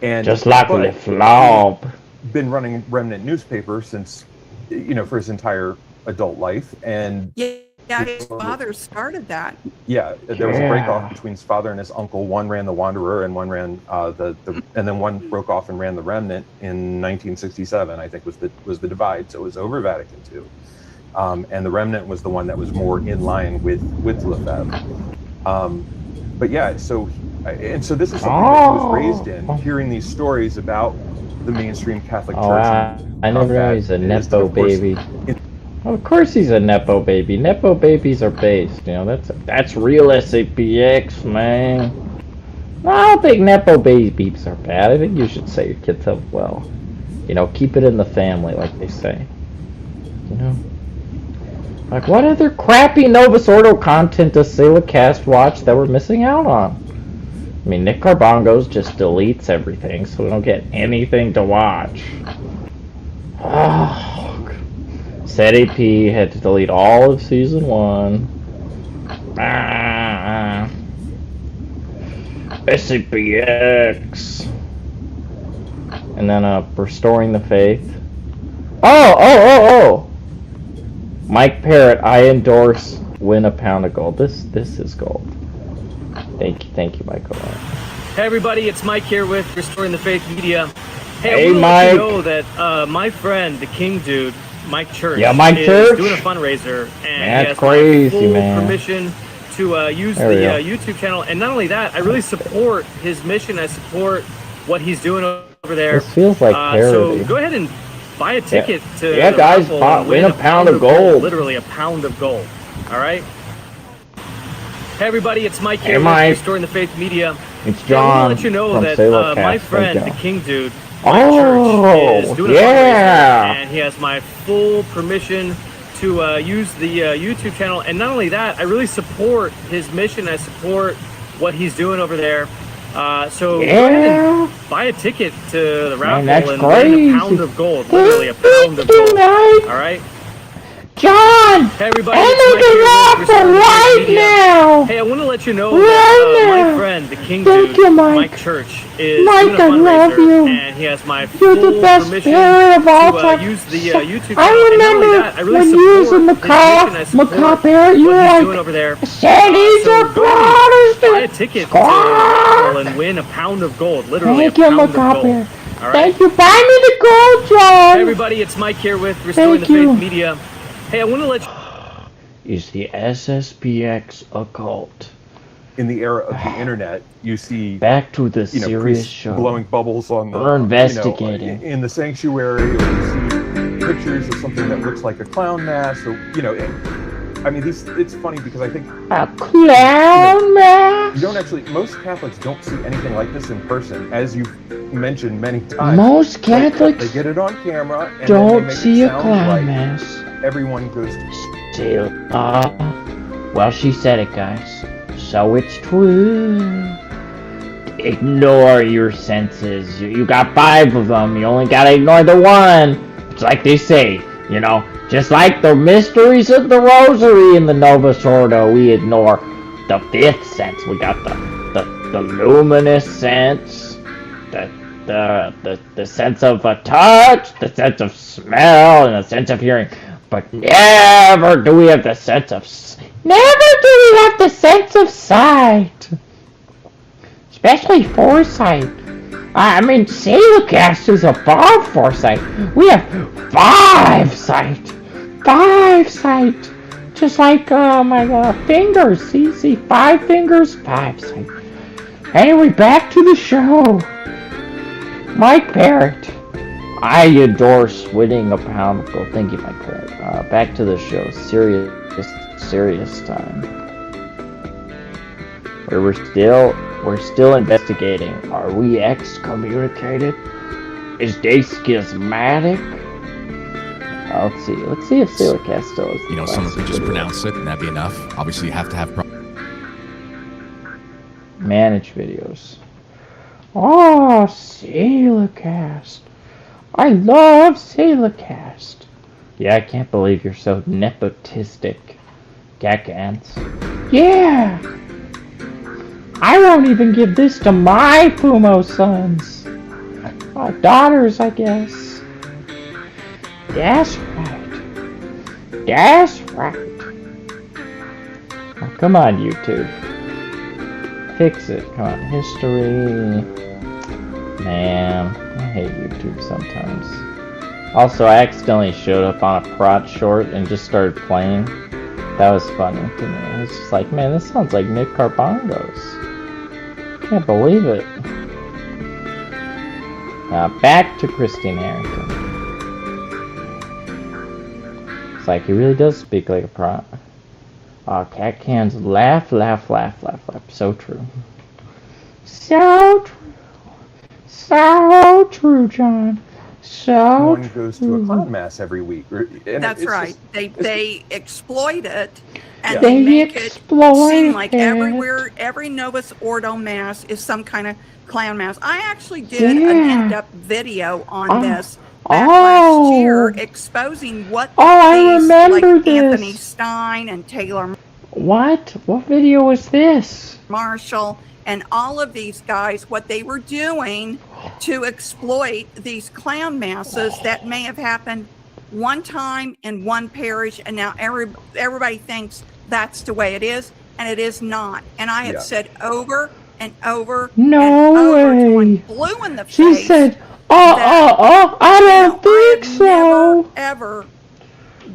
And just like but Layflobs. he's been running Remnant newspaper since, for his entire adult life, and yeah, his father started that. yeah, there was a Yeah. break off between his father and his uncle. One ran the Wanderer, and one ran and then one broke off and ran the Remnant in 1967. I think was the divide. So it was over Vatican II, and the Remnant was the one that was more in line with Lefebvre. But yeah, so this is something that he was raised in, hearing these stories about the mainstream Catholic Oh, Church. I never know he's a and is that, nepo of course, baby. Of course he's a nepo baby. Nepo babies are based. That's real SAPX, man. No, I don't think nepo babies are bad. I think you should set your kids up well. Keep it in the family, like they say. Like, what other crappy Novus Ordo content does Selahcast watch that we're missing out on? I mean, Nick Carbongos just deletes everything, so we don't get anything to watch. Oh, SetAP had to delete all of Season 1. SCPX. And then, Restoring the Faith. Oh! Mike Parrott, I endorse win a pound of gold. This is gold. Thank you, Michael. Hey everybody, it's Mike here with Restoring the Faith Media. Hey, I want to let Mike. you know that my friend, the King Dude, Mike Church, Yeah, Mike is Church? doing a fundraiser, and That's he has crazy, my full man. permission to use the There we go. YouTube channel. And not only that, I really support his mission. I support what he's doing over there. This feels like parody. So go ahead and buy a ticket to Yeah, the guys, raffle and win a pound of gold. Literally a pound of gold. All right. Hey everybody, it's Mike here Hey, Mike. with Restoring the Faith Media. It's Hey, I want John to let you know from that Selahcast. my Hey, friend, the John. King Dude, my church is doing a yeah. fundraiser, and he has my full permission to use the YouTube channel. And not only that, I really support his mission. I support what he's doing over there. So go ahead and buy a ticket to the raffle and win a pound of gold. Literally a pound of gold. All right. John! Hey everybody, I'm it's Mike here with Restoring the right Faith Media. now! Hey, I want to let you know Right that now. my friend, the King Thank Dude, you, Mike. Mike Church, is Mike, doing a I love fundraiser, you. and he has my You're the full best permission parent of all to time. use the YouTube channel. I And not only remember that, I really when you was a support his mission. I support macaw parent, you what were he's like, doing over there. Sandy's So a go ahead and buy a Protestant. ticket to the raffle and win a pound of gold. Literally Thank a you, pound of macaw gold. parent. All right. Thank you. Buy me the gold, John. Hey everybody, it's Mike here with Restoring Thank the you. Faith Media. Hey, I want to let you... Is the SSPX occult? In the era of the internet, you see Back to the serious priests show. blowing bubbles on the We're investigating. in the sanctuary, or you see pictures of something that looks like a clown mask, or I mean, it's funny because I think A clown mask? you don't actually. Most Catholics don't see anything like this in person, as you've mentioned many times. Most Catholics they get it on camera and then they don't make see it a sound clown like mask. everyone goes to Well, she said it, guys. So it's true. Ignore your senses. You got 5 of them. You only gotta ignore the one. It's like they say, just like the mysteries of the Rosary in the Novus Ordo, we ignore the 5th sense. We got the luminous sense, the sense of a touch, the sense of smell, and the sense of hearing. But never do we have the sense of sight. Especially foresight. I mean, Selahcast is above foresight. We have 5 sight. 5 sight. Just like my fingers. See, 5 fingers, 5 sight. Anyway, back to the show. Mike Barrett. I endorse winning a pound of gold. Thank you, Mike Barrett. Back to the show. Serious time. We're still investigating. Are we excommunicated? Is they schismatic? Let's see if Selahcast still is. Someone could just pronounce it and that'd be enough. Obviously, you have to have Manage videos. Oh, Selahcast. I love Selahcast. Yeah, I can't believe you're so nepotistic, Gakans. Yeah! I won't even give this to my Fumo sons. Daughters, I guess. That's right. That's right. Oh, come on, YouTube. Fix it. Come on. History. Man, I hate YouTube sometimes. Also, I accidentally showed up on a prot short and just started playing. That was funny to me. I was just like, man, this sounds like Nick Carbongo's. Can't believe it. Back to Christine Harrington. It's like he really does speak like a prot. Cat cans laugh. So true. So true, John. So one goes to a clown mass every week. And That's right. They exploit it, and They they make it exploit seem like it. every Novus Ordo mass is some kind of clown mass. I actually did an Yeah. in-depth video on this back last year, exposing what I these, remember like Anthony this. Stein and Taylor What video was this? Marshall and all of these guys, what they were doing to exploit these clown masses that may have happened one time in one parish, and now everybody thinks that's the way it is, and it is not. And I have said over and over No and over way. to one blue in the She face. said, I don't think I have so. never, ever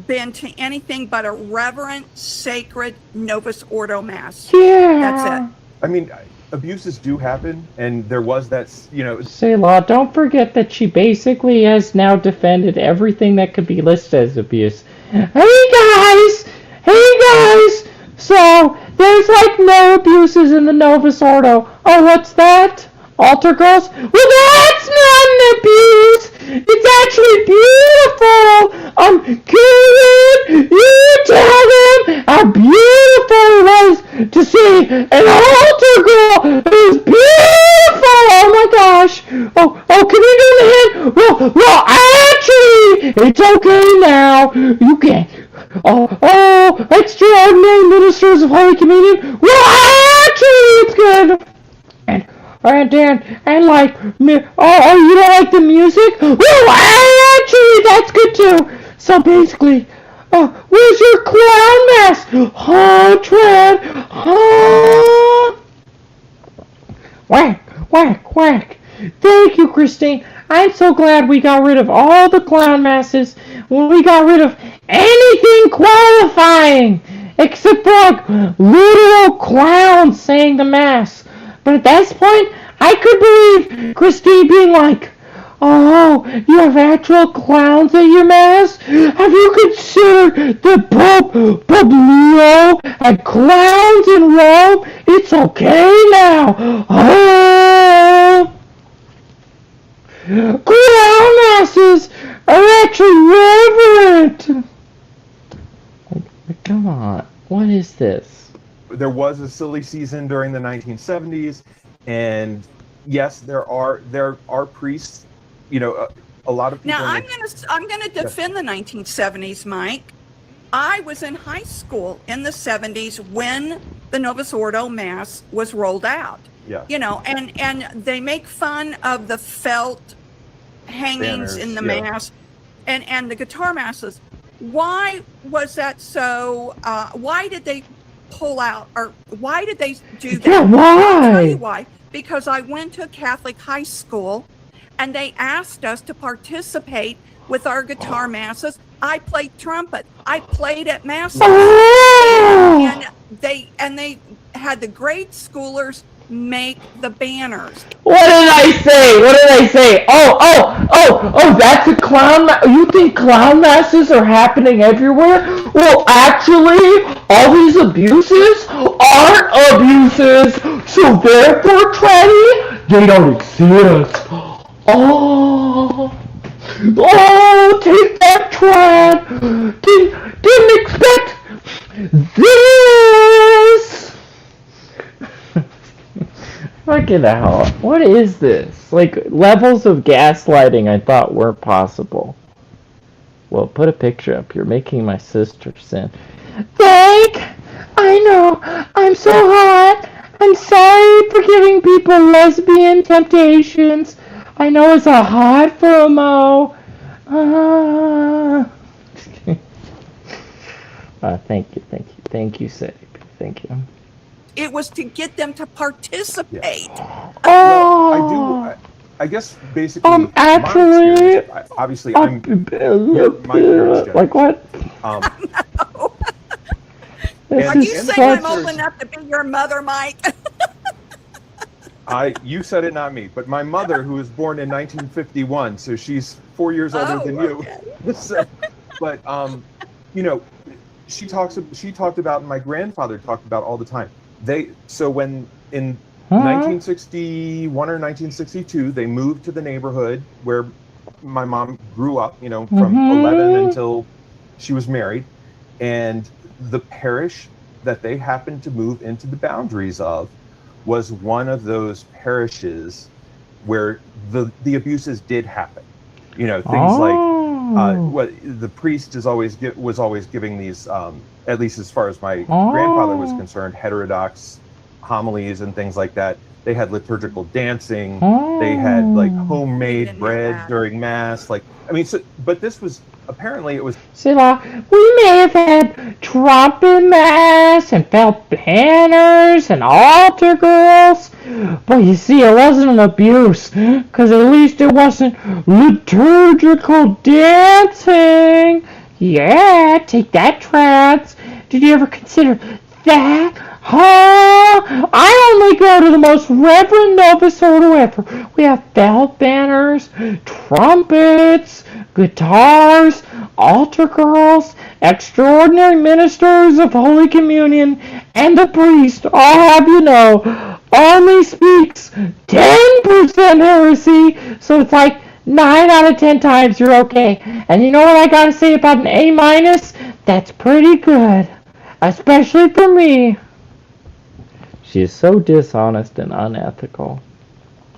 been to anything but a reverent, sacred Novus Ordo Mass. Yeah. That's it. I mean, abuses do happen, and there was that, Selah, don't forget that she basically has now defended everything that could be listed as abuse. Hey guys! So, there's like no abuses in the Novus Ordo. Oh, what's that? Altar girls? Well, that's not an abuse! It's actually beautiful! Could you tell them how beautiful it was to see an altar girl who's beautiful! Oh my gosh! Oh, can you do the hand? Well, actually, it's okay now. You can't. Oh, extraordinary ministers of Holy Communion. Well, actually, it's good. And like, you don't like the music? Well, actually, that's good too. So basically, where's your clown mask? Huh, Trent? Huh? Whack. Thank you, Christine. I'm so glad we got rid of all the clown masks when we got rid of anything qualifying, except for like literal clowns saying the mass. But at this point, I could believe Christine being like, oh, you have actual clowns at your mass? Have you considered the Pope Leo had clowns in Rome? It's okay now. Oh, clown masses are actually reverent. Come on, what is this? There was a silly season during the 1970s, and yes, there are priests. A lot of people. Now I'm gonna defend the 1970s, Mike. I was in high school in the 70s when the Novus Ordo Mass was rolled out. Yeah. And they make fun of the felt hangings Banners, in the yeah. mass and the guitar masses. Why was that so? Why did they pull out, or why did they do that? Yeah, why? I'll tell you why. Because I went to a Catholic high school, and they asked us to participate with our guitar masses. I played trumpet. I played at masses, and they had the grade schoolers make the banners. What did I say? Oh, that's a clown. You think clown masses are happening everywhere? Well, actually, all these abuses aren't abuses, so therefore, Tranny, they don't exist. Oh, take that, Tran. Didn't expect this. Fucking hell. What is this? Like, levels of gaslighting I thought weren't possible. Well, put a picture up. You're making my sister sin. I know. I'm so hot. I'm sorry for giving people lesbian temptations. I know it's a hot promo. Thank you, Sadie. Thank you. It was to get them to participate. Well, I guess basically. Actually, obviously, I'm my parents' like what? Are you saying I'm old enough to be your mother, Mike? You said it, not me. But my mother, who was born in 1951, so she's 4 years older than you. So, but she talked about, and my grandfather talked about all the time. When in 1961 or 1962, they moved to the neighborhood where my mom grew up, from 11 until she was married. And the parish that they happened to move into the boundaries of was one of those parishes where the abuses did happen. Things like what the priest was always giving these, at least as far as my grandfather was concerned, heterodox homilies and things like that. They had liturgical dancing. They had like homemade bread during mass. But this was apparently it was. Selah, we may have had trumpet mass and felt banners and altar girls, but you see, it wasn't an abuse, because at least it wasn't liturgical dancing. Yeah, take that, trance. Did you ever consider that? I only go to the most reverend Novus Ordo ever. We have belt banners, trumpets, guitars, altar girls, extraordinary ministers of Holy Communion, and the priest, I'll have you know, only speaks 10% heresy, so it's like 9 out of 10 times you're okay. And you know what I gotta say about an A-? That's pretty good. Especially for me. She is so dishonest and unethical.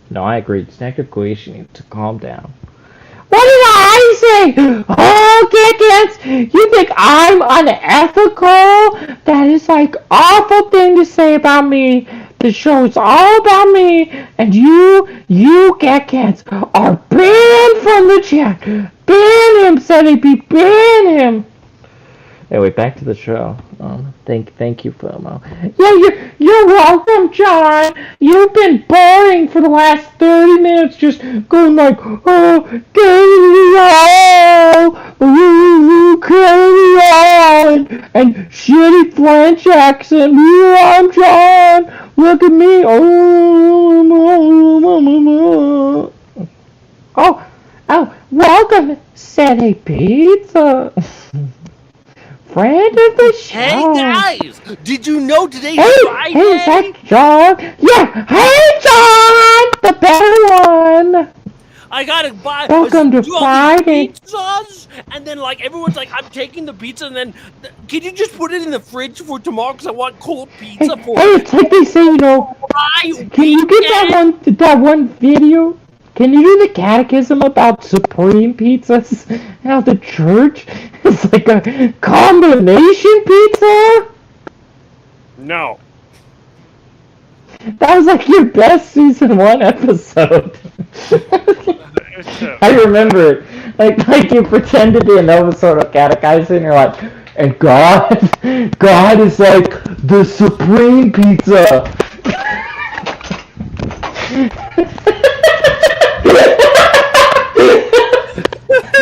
No, I agree. Detective Koichi needs to calm down. What did I say? Oh, Kickins, you think I'm unethical? That is like awful thing to say about me. The show is all about me, and you Kickins, are banned from the chat. Ban him, Selahcast, ban him. Anyway, back to the show. Thank you, FOMO. Yeah, you're welcome, John. You've been boring for the last 30 minutes, just going like, oh, carry on, and shitty French accent. Yeah, I'm John. Look at me. Oh, welcome, Selahcast. Friend of the show. Hey guys, did you know today's Friday? Hey, is that John? Yeah, hey John, the better one. I gotta buy. Welcome to do all Friday. these pizzas, and then like everyone's like, I'm taking the pizza, and then can you just put it in the fridge for tomorrow? Cause I want cold pizza for. Hey, it's like they say, you know. Can you get that one video? Can you do the catechism about supreme pizzas? How the church is like a combination pizza? No. That was like your best season 1 episode. I remember it. Like you pretend to be a Novus Ordo catechizing, and you're like, and God is like the supreme pizza.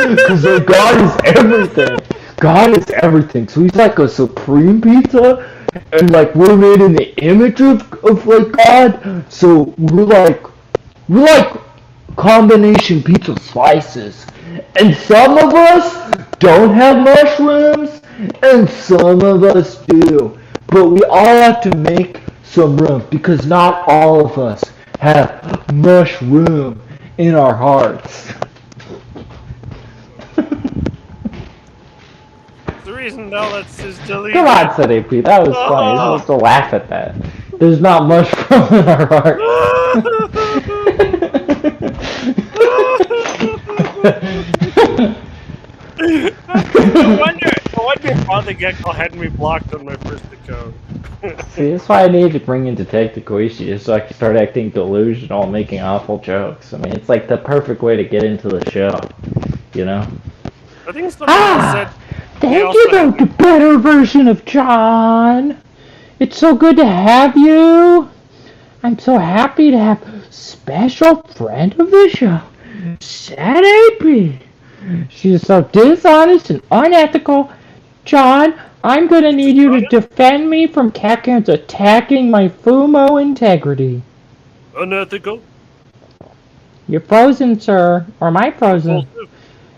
Because God is everything. God is everything. So he's like a supreme pizza, and like we're made in the image of like God. So we're like combination pizza slices. And some of us don't have mushrooms, and some of us do. But we all have to make some room, because not all of us have mushroom in our hearts. The reason now that's just deleted. Come on, Selahcast, that was funny. You're supposed to laugh at that. There's not mushroom in our hearts. I wonder if Father Gecko had me blocked on my first account. See, that's why I need to bring in Detective Koichi, just so I can start acting delusional and making awful jokes. I mean, it's like the perfect way to get into the show, you know? I think somebody said. Thank you, the better version of John. It's so good to have you. I'm so happy to have special friend of the show, Selahcast. She's so dishonest and unethical. John, I'm gonna need you to defend me from Catcans attacking my FUMO integrity. Unethical? You're frozen, sir. Or am I frozen?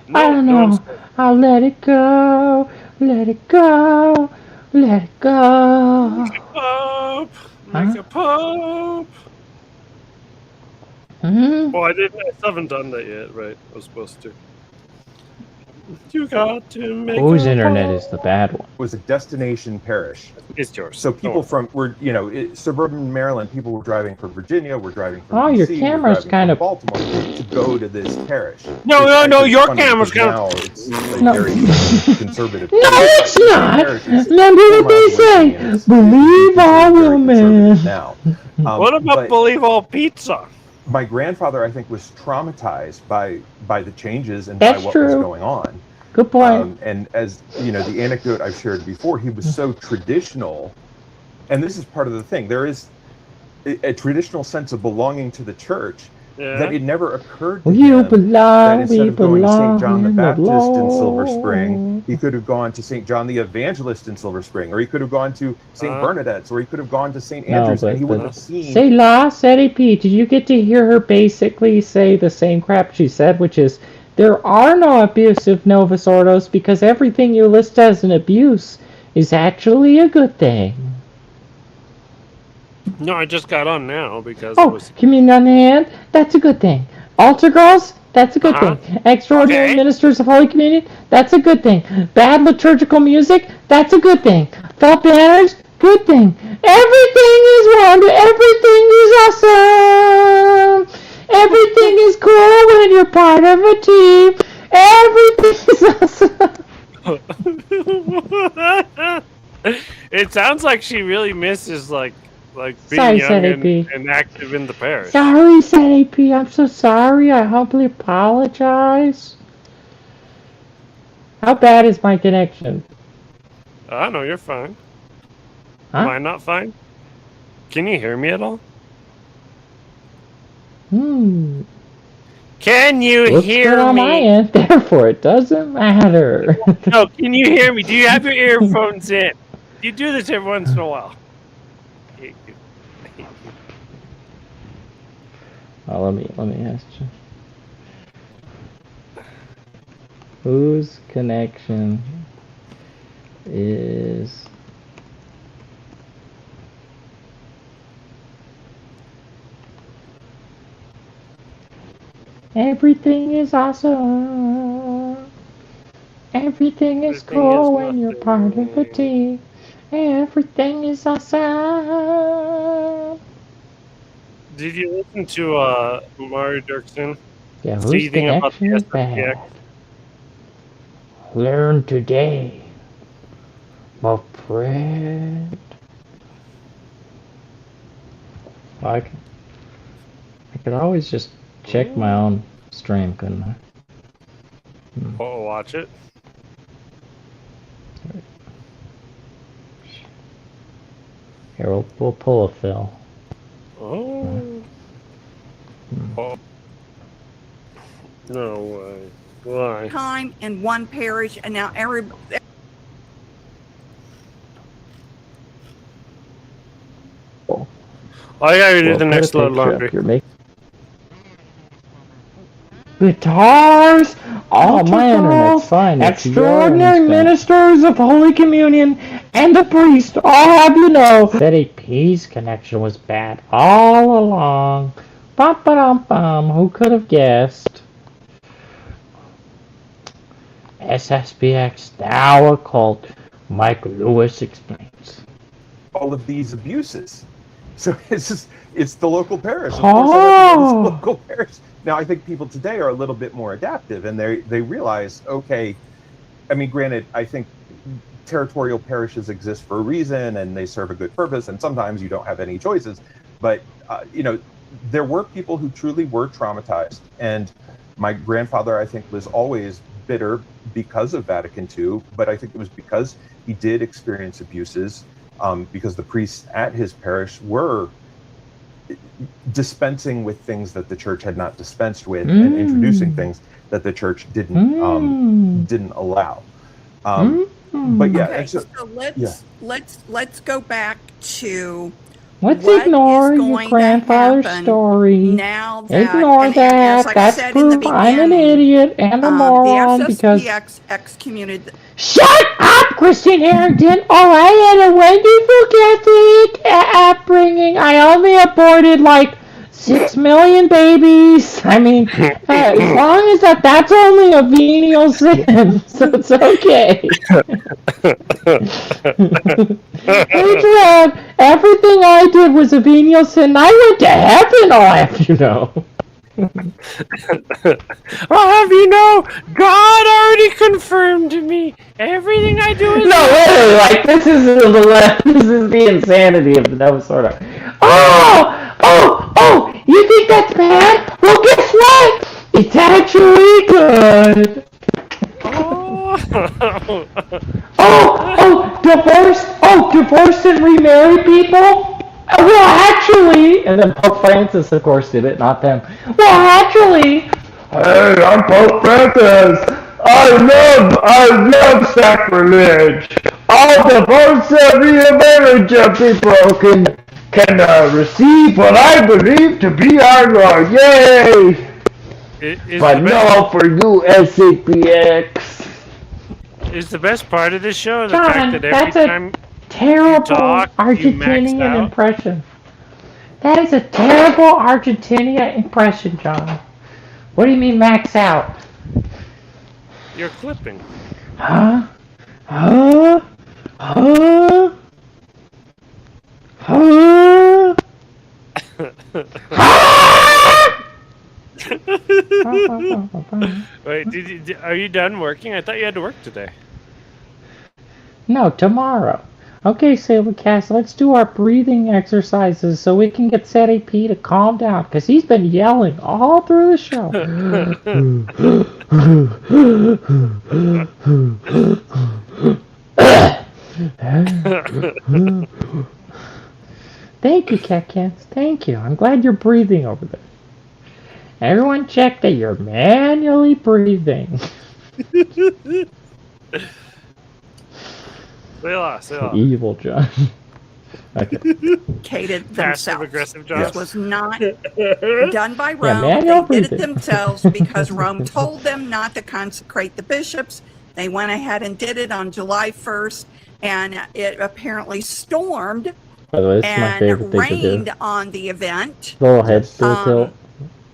No, I don't know. I'll let it go. Let it go. Let it go. Pop, like a pop. Mm-hmm. Oh, I haven't done that yet, right? I was supposed to. You got to make. Whose internet is the bad one? It was a destination parish. It's yours. So people suburban Maryland, people were driving from Virginia, were driving from Oh, DC, your were camera's driving kind from of Baltimore to go to this parish. No, It's your funny camera's because kind of. now it's like very conservative. No, it's not. Remember what they say. Believe all women. Now, What about believe all pizza? My grandfather, I think, was traumatized by the changes and That's by what true. was going on. Good point. And as you know, the anecdote I've shared before, he was so traditional, and this is part of the thing. There is a traditional sense of belonging to the church that it never occurred to You him that belong, instead we of going to St. John the belong in the Baptist in Silver Lord. Spring, he could have gone to St. John the Evangelist in Silver Spring, or he could have gone to St. Bernadette's, or he could have gone to St. Andrew's, and he would have seen. Selah, P, did you get to hear her basically say the same crap she said, which is, there are no abusive Novus Ordos because everything you list as an abuse is actually a good thing. No, I just got on now because Oh, communion on hand, that's a good thing. Altar girls, that's a good thing. Extraordinary ministers of Holy Communion, that's a good thing. Bad liturgical music, that's a good thing. Felt banners, good thing. Everything is wonderful. Everything is awesome. Everything is cool when you're part of a team. Everything is awesome. It sounds like she really misses like being Sorry, young Sadie P. and active in the parish. Sorry, Sadie P. I'm so sorry. I humbly apologize. How bad is my connection? I know you're fine. Huh? Am I not fine? Can you hear me at all? Hmm. Can you Looks hear good on me? my end, therefore it doesn't matter. No, can you hear me? Do you have your earphones in? You do this every once in a while. Oh, let me ask you. Whose connection is everything is awesome. Everything is cool when you're part of a team. Everything is awesome. Did you listen to Mari Dirksen? Yeah, whose Seething about the connection is SFPX? bad? Learn today. My friend. I could always just check my own stream, couldn't I? Oh, watch it. Here, we'll pull a fill. Oh. Oh. No way. Why? Time in one parish, and now I gotta do the next load laundry. Guitars! Oh, my internet's fine. Extraordinary ministers of Holy Communion and the priest all have you know that a P's connection was bad all along. Bum-ba-dum-bum. Who could have guessed? SSPX, now a cult. Mike Lewis explains. All of these abuses. So it's the local parish. Of Oh. course, it's local parish. Now, I think people today are a little bit more adaptive, and they realize, okay, I mean, granted, I think territorial parishes exist for a reason, and they serve a good purpose, and sometimes you don't have any choices. But, there were people who truly were traumatized, and my grandfather, I think, was always bitter because of Vatican II, but I think it was because he did experience abuses, because the priests at his parish were dispensing with things that the church had not dispensed with, and introducing things that the church didn't allow. But yeah, okay, so let's go back to Let's what ignore is your going to grandfather's happen story. Now that Ignore and that. as I That's said in the proof I'm an beginning, idiot and a moron the because. SSPX excommunicated. Shut up, Christian Harrington! Oh, I had a wonderful Catholic upbringing. I only aborted like 6 million babies. I mean, as long as that's only a venial sin, so it's okay. Hey, Brad, everything I did was a venial sin. I went to heaven, I'll have you know. I'll have you know, God already confirmed to me everything I do is No, literally, like, this is the insanity of the Novus Ordo. Oh, you think that's bad? Well, guess what? It's actually good. Divorced and remarried people? Well, actually, and then Pope Francis, of course, did it, not them. Well, actually, hey, I'm Pope Francis. I love sacrilege. All the votes of the American people can receive what I believe to be our Lord. Yay! But no for you, SCPX. Is the best part of this show the John, fact that every that's a time terrible talk, you maxed Argentinian out? impression. That is a terrible Argentina impression, John. What do you mean max out? You're clipping. Huh? Huh? Huh? Huh? Wait, are you done working? I thought you had to work today. No, tomorrow. Okay, Selahcast, let's do our breathing exercises so we can get Set AP to calm down, because he's been yelling all through the show. Thank you, Catcats. Thank you. I'm glad you're breathing over there. Everyone check that you're manually breathing. Selah. Evil, John. Okay. Passive Passive aggressive, John. This was not done by Rome. Yeah, manual They did it breathing. themselves because Rome told them not to consecrate the bishops. They went ahead and did it on July 1st, and it apparently stormed By the way, this is my favorite and thing to do. rained on the event. Little heads to the tilt.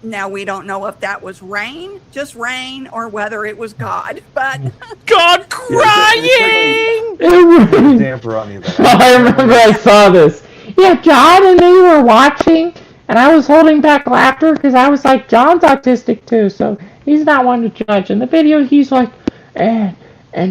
Now, we don't know if that was just rain, or whether it was God, but God crying! Damper on the event. I remember I saw this. Yeah, John and me were watching, and I was holding back laughter because I was like, John's autistic too, so he's not one to judge. In the video, he's like, and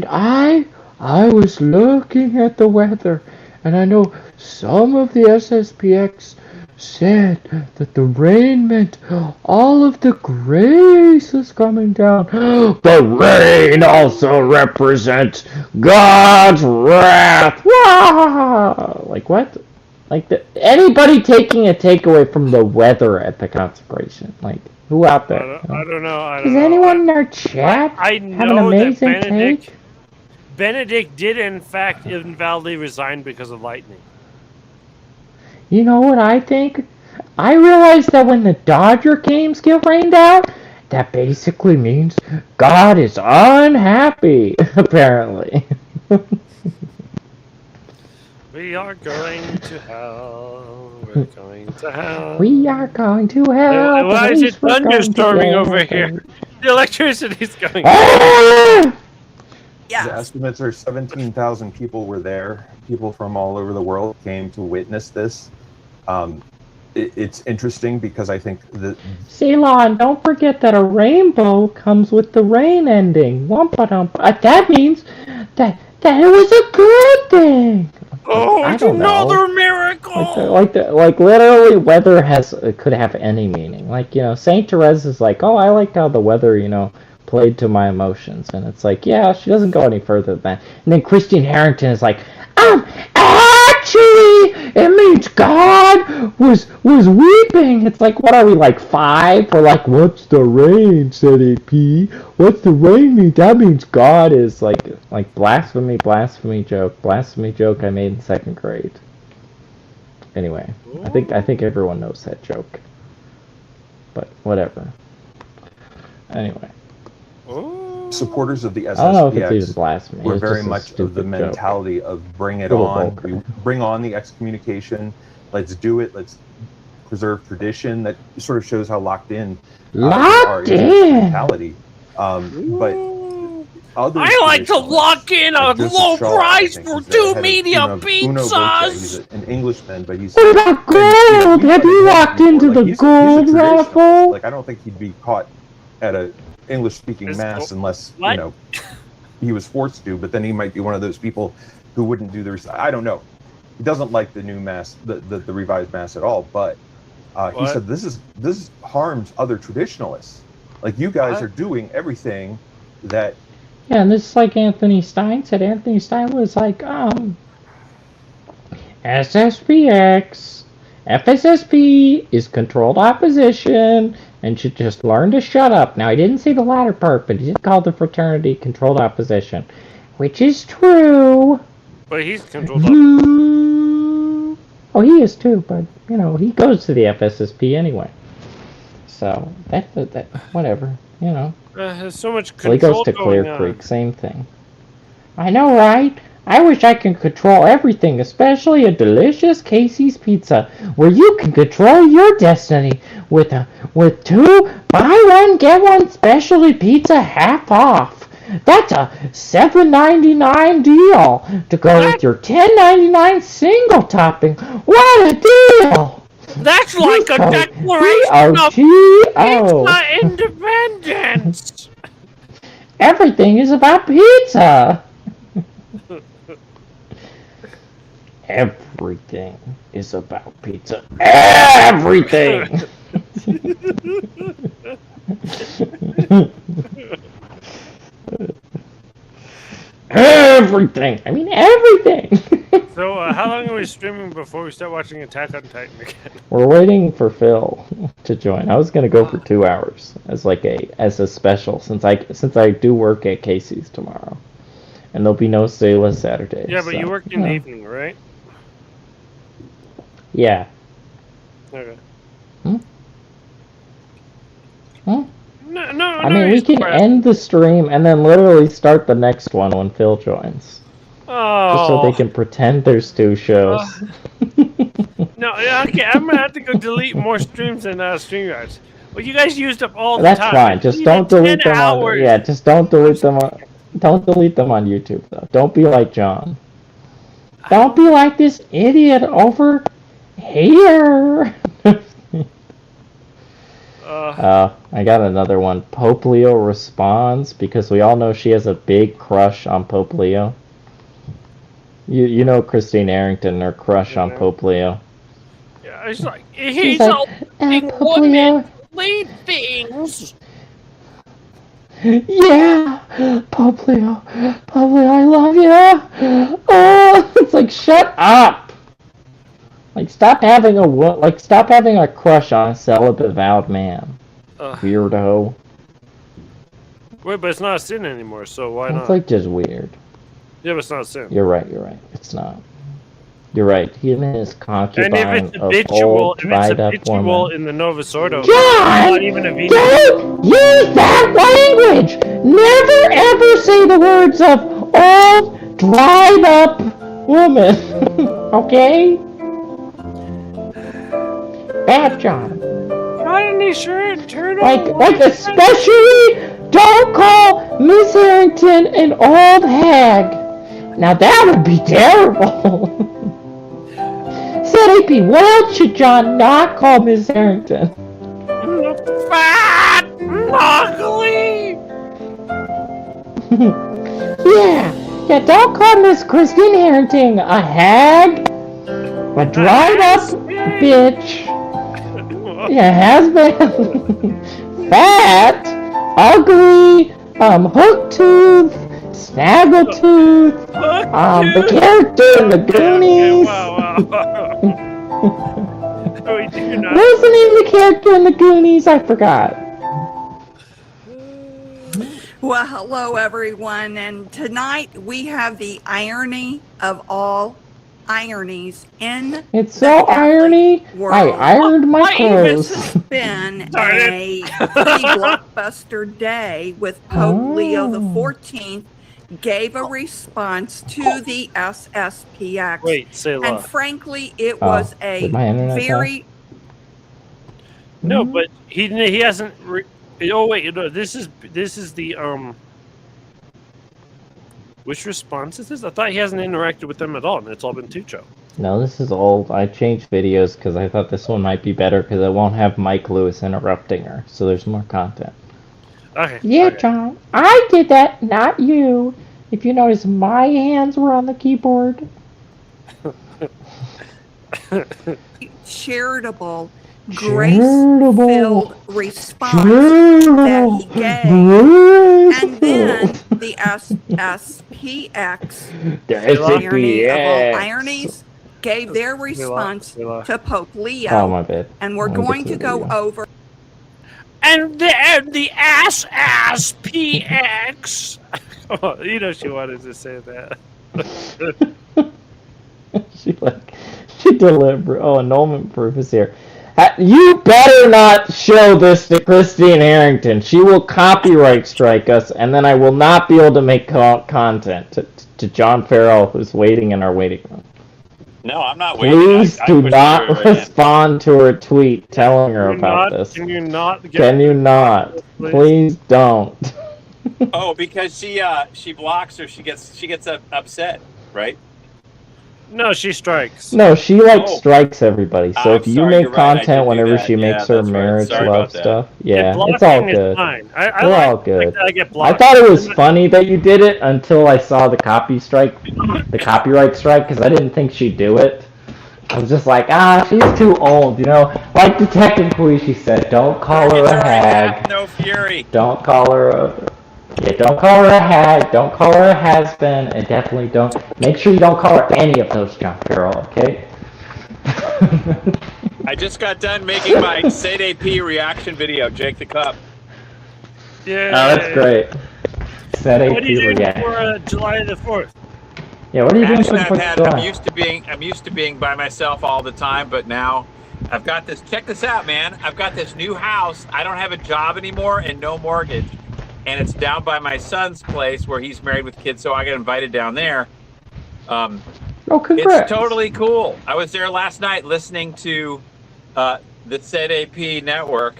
I was looking at the weather, and I know some of the SSPX said that the rain meant all of the grace is coming down. The rain also represents God's wrath. Wah! Like what? Like anybody taking a takeaway from the weather at the consecration? Like who out there? I don't know. Does anyone in our chat I have an know that amazing take? Benedict did in fact invalidly resign because of lightning. You know what I think? I realized that when the Dodger games get rained out, that basically means God is unhappy, apparently. We are going to hell. We're going to hell. We are going to hell. Why is it We're going to thunderstorming hell. over here? The electricity's going. Ah! yeah. The estimates are 17,000 people were there. People from all over the world came to witness this. It's interesting because I think that Selah, and don't forget that a rainbow comes with the rain ending. Wumpa-dump. That means that it was a good thing. Oh, I it's don't another know. miracle! Like literally, weather could have any meaning. Like, you know, Saint Therese is like, oh, I liked how the weather, you know, played to my emotions, and it's like, yeah, she doesn't go any further than that. And then Christine Harrington is like, actually, it means God was weeping. It's like, what are we, like 5? We're like, what's the rain, said AP? What's the rain mean? That means God is like blasphemy joke I made in 2nd grade. Anyway, I think everyone knows that joke. But whatever. Anyway. supporters of the I don't know if it's even SSPX blasphemy. were It's very just a much of stupid the joke. mentality of bring it Little on. vulgar. We bring on the excommunication. Let's do it. Let's preserve tradition. That sort of shows how locked in they are Locked into this in. mentality. But others I like to traditionalists, lock in a like Joseph low Shaw, I price think, for is the 2 head of medium Uno Voce. He's pizzas. an Englishman, but he's What about gold? Have you walked into the he's a gold traditionalist. raffle? Like, I don't think he'd be caught at a English-speaking Is- mass unless What? you know he was forced to. But then he might be one of those people who wouldn't do the. I don't know. He doesn't like the new mass, the revised mass at all. But he What? said this harms other traditionalists. Like, you guys What? are doing everything that. Yeah, and this is like Anthony Stein said. Anthony Stein was like, SSPX FSSP is controlled opposition and should just learn to shut up. Now, he didn't say the latter part, but he did call the fraternity controlled opposition, which is true. But he's controlled. Oh, he is too, but, you know, he goes to the FSSP anyway. So, that whatever, you know. There's so much Well, he goes control to going Clear on. Creek, same thing. I know, right? I wish I could control everything, especially a delicious Casey's pizza, where you can control your destiny with 2 buy one get one specialty pizza half off. That's a $7.99 deal to go with your $10.99 single topping. What a deal! That's like a Code declaration of BOGO. pizza independence. Everything is about pizza. Everything is about pizza. Everything. Everything. I mean everything. So, how long are we streaming before we start watching Attack on Titan again? We're waiting for Phil to join. I was gonna go for 2 hours as a special since I do work at Casey's tomorrow, and there'll be no Selah Saturday. Yeah, but so, you work in the evening, right? Yeah. Okay. Hmm? No, I mean, we can end the stream and then literally start the next one when Phil joins. Oh. Just so they can pretend there's 2 shows. No, okay, I'm gonna have to go delete more streams than StreamYards. Well, you guys used up all the That's time. fine. Just don't delete them on. Yeah, just don't delete them on. Don't delete them on YouTube though. Don't be like John. Don't be like this idiot over here. I got another one. Pope Leo responds because we all know she has a big crush on Pope Leo. You know Christine Arrington, her crush on Pope Leo. Yeah, it's like He's like, a big Pope woman. Leo. Lead things. Yeah, Pope Leo, I love you. Oh, it's like shut up. Like stop having a crush on a celibate vowed man. Weirdo. Wait, but it's not a sin anymore, so why not? It's like just weird. Yeah, but it's not a sin. You're right. It's not. You're right. He and his concubine And if it's of habitual, old dried up woman. in the Novus Ordo, John, not even a Venus. don't use that language. Never ever say the words of old dried up woman. Okay? Bad John. Why didn't he sure turn Like especially don't call Miss Harrington an old hag. Now that would be terrible. Said AP, what else should John not call Miss Harrington? Fat, ugly. Yeah, don't call Miss Christine Harrington a hag, a dried up bitch. Yeah, has been fat, ugly, hook tooth, snaggletooth, the character in the Goonies. What was the name of the character in the Goonies? I forgot. Well, hello everyone, and tonight we have the irony of all ironies in It's so irony. world. I ironed my clothes. This has been a pretty blockbuster day with Pope Leo the 14th gave a response to the SSPX. Wait, say and frankly, it was a did my internet very No, but he hasn't. Oh wait, no, this is the Which response is this? I thought he hasn't interacted with them at all, and it's all been Tucho. No, this is old. I changed videos because I thought this one might be better because it won't have Mike Lewis interrupting her, so there's more content. Okay. Yeah, okay. John, I did that, not you. If you notice, my hands were on the keyboard. charitable, grace-filled response that he gave. And then the SSPX, The irony of all SSPX. ironies, gave their response to Pope Leo. Oh, my bad. And we're I'll get going to to the go video. over. And the ass PX. Oh, you know she wanted to say that. She delivered. Oh, annulment proof is here. You better not show this to Christine Harrington. She will copyright strike us, and then I will not be able to make content to John Farrell, who's waiting in our waiting room. No, I'm not waiting. Please I do pushed not her right in. respond to her tweet telling her about this. Can you not? Can you not? Please don't. Oh, because she blocks her. She gets upset, right? No, she strikes. No, she strikes everybody. So if you sorry, make you're right, I content do whenever that. she Yeah, makes her that's right. marriage Sorry love about that. stuff, yeah, blocking it's all is good. fine. We're all good. I get I blocked. thought it was funny that you did it until I saw the copyright strike, because I didn't think she'd do it. I was just like, she's too old, you know. Like Detective Police said, don't call her a hag. No fury. Don't call her don't call her a hag. Don't call her a has-been, and definitely don't. Make sure you don't call her any of those, John Farrell. Okay. I just got done making my SADAP reaction video, Jake the Cup. Yeah. Oh, that's great. What are you doing for July the 4th? Yeah, what are you doing for the Actually, 4th of July? I'm used to being by myself all the time, but now I've got this. Check this out, man. I've got this new house. I don't have a job anymore and no mortgage, and it's down by my son's place where he's married with kids. So I got invited down there. Oh, congrats! It's totally cool. I was there last night listening to the ZAP network,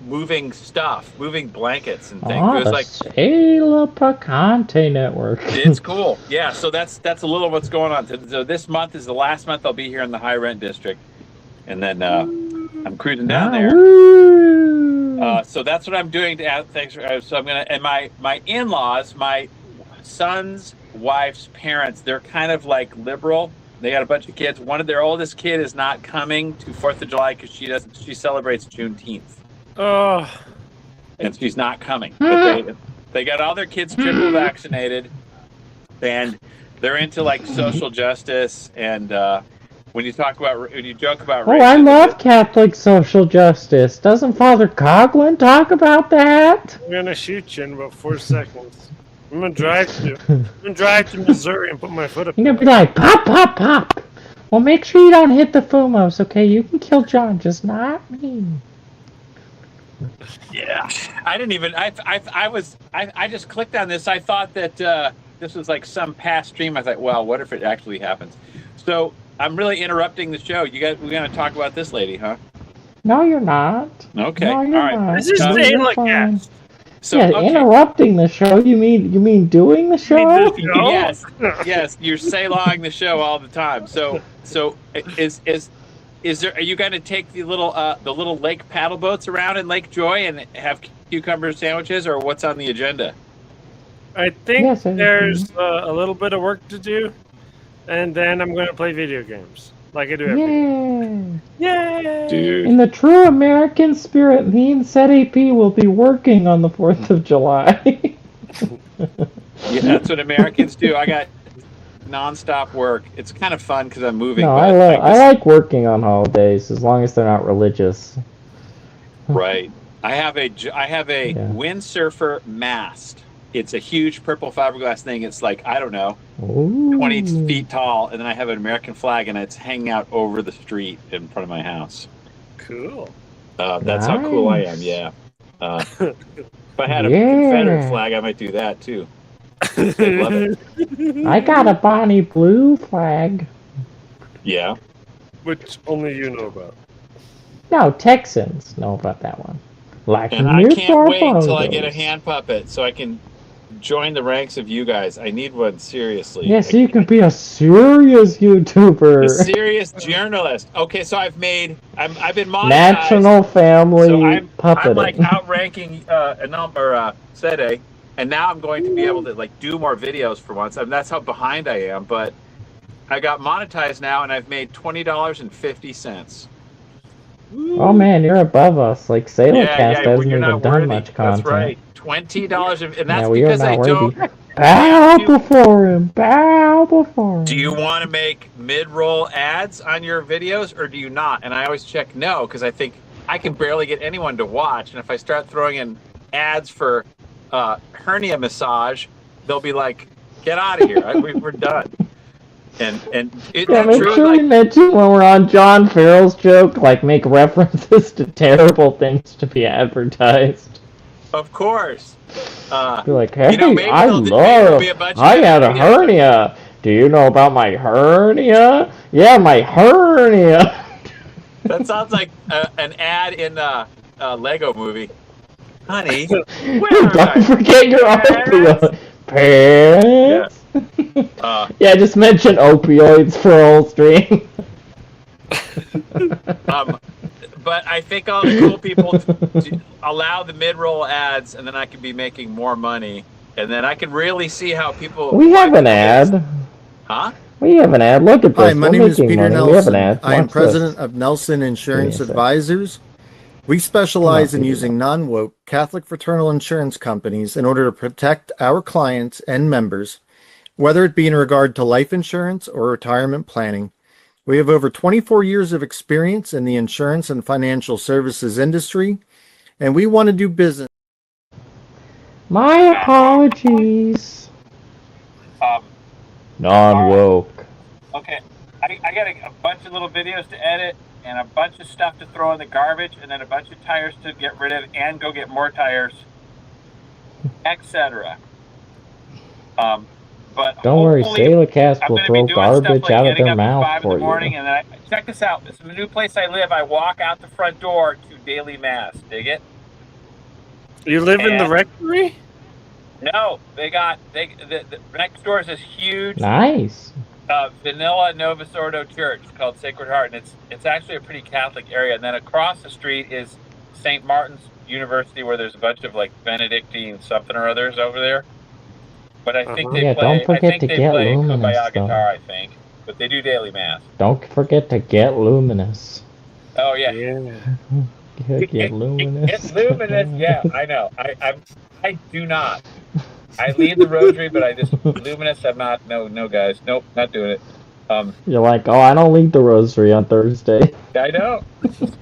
moving stuff, moving blankets and things. It was like Selahcast network. It's cool. Yeah, so that's a little what's going on. So this month is the last month I'll be here in the high rent district, and then I'm cruising down there. So that's what I'm doing. Thanks. So I'm gonna, and my in-laws, my son's wife's parents, they're kind of like liberal. They got a bunch of kids. One of their oldest kid is not coming to 4th of July because she celebrates Juneteenth. Oh. And she's not coming. But they got all their kids triple vaccinated, and they're into like social justice. And when you joke about racism, I love Catholic social justice. Doesn't Father Coughlin talk about that? I'm gonna shoot you in about 4 seconds. I'm gonna drive to Missouri and put my foot up. You're gonna be like, pop, pop, pop. Well, make sure you don't hit the Fumos, okay? You can kill John, just not me. Yeah, I didn't even. I just clicked on this. I thought that this was like some past stream. I thought, well, what if it actually happens? So I'm really interrupting the show. We're gonna talk about this lady, huh? No, you're not. Okay, No, all you're right. not. This is No, you're Selahcast. fine. So, yeah, okay. interrupting the show. You mean doing the show? Yes, you're Selahing the show all the time. So is there? Are you going to take the little lake paddle boats around in Lake Joy and have cucumber sandwiches, or what's on the agenda? I think there's a little bit of work to do, and then I'm going to play video games like I do every day. Yay! Dude. In the true American spirit, me and ZAP will be working on the 4th of July. Yeah, that's what Americans do. I got nonstop work. It's kind of fun because I'm moving. No, but I like working on holidays as long as they're not religious. Right. I have a windsurfer mast. It's a huge purple fiberglass thing. It's like, I don't know, 20 feet tall, and then I have an American flag, and it's hanging out over the street in front of my house. Cool. That's how cool I am. Yeah. If I had a Confederate flag, I might do that too. They'd love it. I got a Bonnie Blue flag. Yeah. Which only you know about. No, Texans know about that one. Like And I can't wait until I get a hand puppet so I can join the ranks of you guys. I need one, seriously. Yeah, so you can be a serious YouTuber. A serious journalist. Okay, so I've been monetized. National Family So I'm Puppeting. like outranking Sede, and now I'm going to be able to like do more videos for once. I mean, that's how behind I am, but I got monetized now, and I've made $20.50. Oh man, you're above us. Like Selahcast hasn't you're even not done worthy. much content. That's right. $20, and that's we are because not I worthy. don't. Bow before him. Bow before him. Do you want to make mid-roll ads on your videos, or do you not? And I always check no, because I think I can barely get anyone to watch. And if I start throwing in ads for hernia massage, they'll be like, "Get out of here! We're done." And make sure you mention when we're on John Farrell's joke, like make references to terrible things to be advertised. Of course. Be like, hey, I had a hernia. Do you know about my hernia? Yeah, my hernia. That sounds like an ad in a Lego movie. Honey, don't forget your opioid pants. Yeah, just mention opioids for whole stream. But I think all the cool people to allow the mid-roll ads, and then I can be making more money, and then I can really see how people. We have an ad. Huh? We have an ad. Look at this. Hi, my name is Peter Nelson. We have an ad. I am president of Nelson Insurance Advisors. We specialize in using non-woke Catholic fraternal insurance companies in order to protect our clients and members, whether it be in regard to life insurance or retirement planning. We have over 24 years of experience in the insurance and financial services industry, and we want to do business. My apologies. Non-woke. Okay, I got a bunch of little videos to edit, and a bunch of stuff to throw in the garbage, and then a bunch of tires to get rid of, and go get more tires, etc. But don't worry, Selahcast will throw garbage out of their mouth for you. And then check this out. This is the new place I live. I walk out the front door to daily mass. Dig it? You live in the rectory? No, the next door is this huge, nice, vanilla Novus Ordo church called Sacred Heart, and it's actually a pretty Catholic area. And then across the street is St. Martin's University, where there's a bunch of like Benedictine something or others over there. But I think they play. Don't forget to get luminous, guitar, I think, but they do daily mass. Don't forget to get luminous. Oh yeah. Get luminous. Get luminous. Yeah, I know. I do not. I lead the rosary, but I just luminous. I'm not. No, guys. Nope, not doing it. You're like, oh, I don't lead the rosary on Thursday. I know.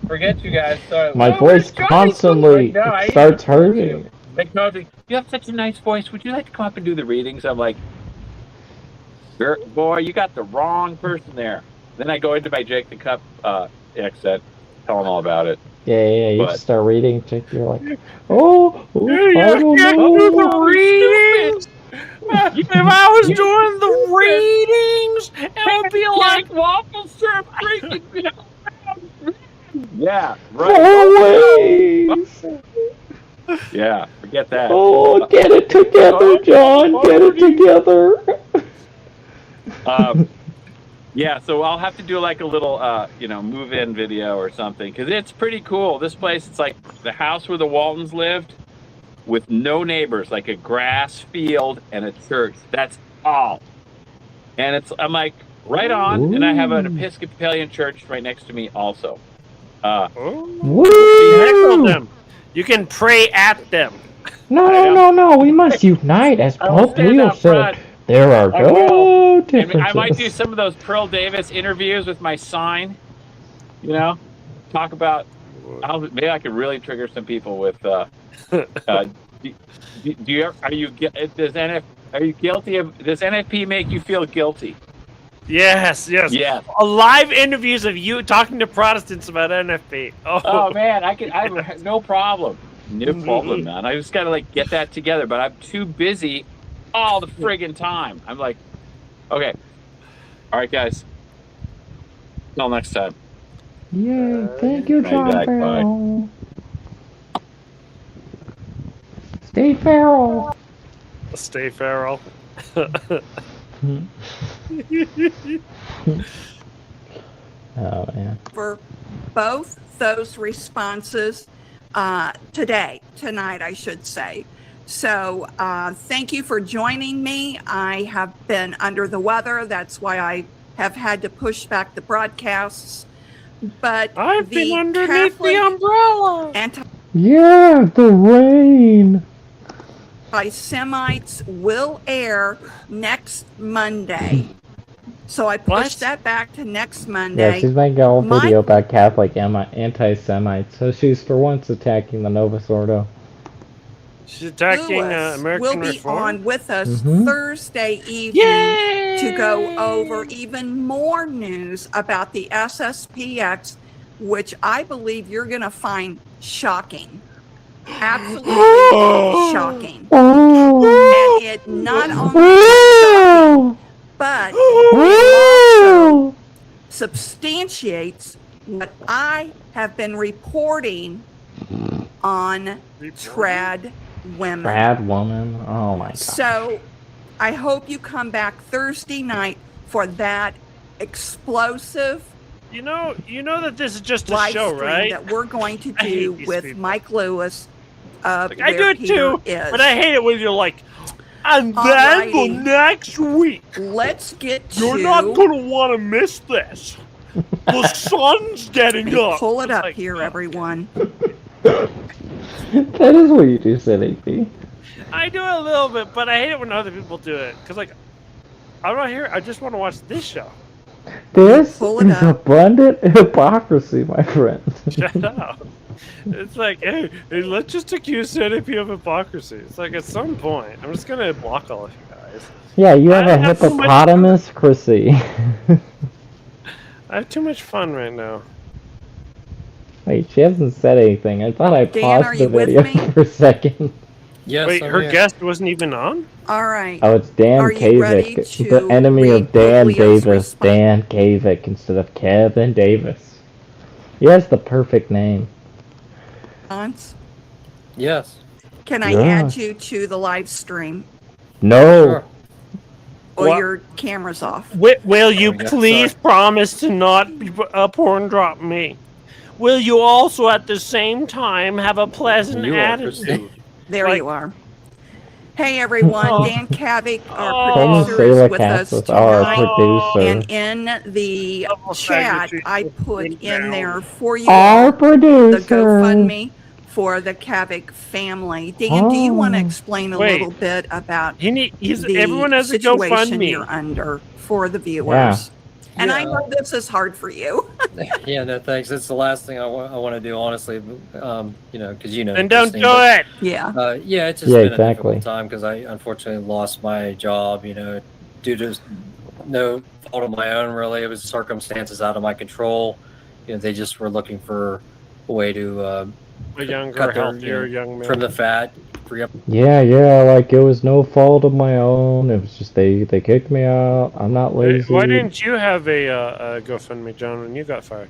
Forget you guys. Sorry. My voice constantly starts hurting. Like, no, you have such a nice voice. Would you like to come up and do the readings? I'm like, boy, you got the wrong person there. Then I go into my Jake the Cup exit, tell them all about it. Yeah. You just start reading. You're like, oh, I don't know. Do the readings. If I was doing the readings, it would be like waffle syrup drinking. Yeah, right. Always. Yeah, forget that. Oh, get it together, John. Get it together. Yeah, so I'll have to do like a little, move-in video or something, because it's pretty cool. This place, it's like the house where the Waltons lived with no neighbors, like a grass field and a church. That's all. And I'm like, right on. Ooh. And I have an Episcopalian church right next to me also. Them. You can pray at them. No. We must unite, as Pope Leo said. There are no differences. I might do some of those Pearl Davis interviews with my sign. Talk about. Maybe I could really trigger some people with. Are you guilty of? Does NFP make you feel guilty? Yes. Live interviews of you talking to Protestants about NFP. Oh man, I have no problem. No problem, man. I just gotta get that together, but I'm too busy all the friggin' time. I'm like, okay, all right, guys. Till next time. Yeah, thank you, John Farrell. Stay feral. Stay feral. Oh man. For both those responses tonight, I should say. So thank you for joining me. I have been under the weather. That's why I have had to push back the broadcasts. But I've been underneath the umbrella. Yeah, the rain. Anti-Semites will air next Monday. So I pushed that back to next Monday. Yeah, she's making a whole video about Catholic anti-Semites. So she's for once attacking the Novus Ordo. She's attacking American will be Reform? on with us Thursday evening to go over even more news about the SSPX, which I believe you're going to find shocking. Absolutely shocking. And it not only shocking, but it also substantiates what I have been reporting on trad women. Trad woman? Oh my god. So I hope you come back Thursday night for that explosive. You know that this is just a live show, stream right? that we're going to do with people. Mike Lewis. I do it Peter too, is. but I hate it when you're like, and then the next week, let's get you're to. not going to want to miss this. The sun's getting up. Pull it up here, everyone. That is what you do, Silly. I do it a little bit, but I hate it when other people do it. Because, like, I'm not here. I just want to watch this show. This is abundant hypocrisy, my friend. Shut up. It's like, hey, let's just accuse CNP of hypocrisy. It's like, at some point, I'm just going to block all of you guys. Yeah, you have a have too much hippopotamus-cracy. I have too much fun right now. Wait, she hasn't said anything. I thought I Dan, paused are the you with video me? for a second. Yes, Wait, I'm her here. guest wasn't even on? All right. Oh, it's Dan Are you ready Kavik, to the enemy of read Dan Publio's Davis. Dan Kavik instead of Kevin Davis. He has the perfect name. response? Yes. Can I Yeah. add you to the live stream? No. Sure. Or What? your camera's off? Will you we go. please promise to not porn drop me? Will you also at the same time have a pleasant You are, attitude? Christine. There Like- you are. Hey everyone, Oh. Dan Kavik, Oh. our Only producer, is with Selahcast us was our tonight. producer. And in the chat, I put in there for you Our all the producer. GoFundMe for the Kavik family. Dan, do you want to Oh. explain a Wait. little bit about He's the everyone has a situation GoFundMe. you're under for the viewers? And I Yeah. know this is hard for you. Yeah, no, thanks. It's the last thing I want to do, honestly. Because Then don't Christine, do but, it. Yeah. Yeah, it's just Yeah, been a exactly. difficult time because I unfortunately lost my job. Due to no fault of my own, really. It was circumstances out of my control. They just were looking for a way to A younger, cut their, healthier young man. trim the fat, free up. Yeah, like it was no fault of my own. It was just they kicked me out. I'm not lazy. Why didn't you have a GoFundMe, John, when you got fired?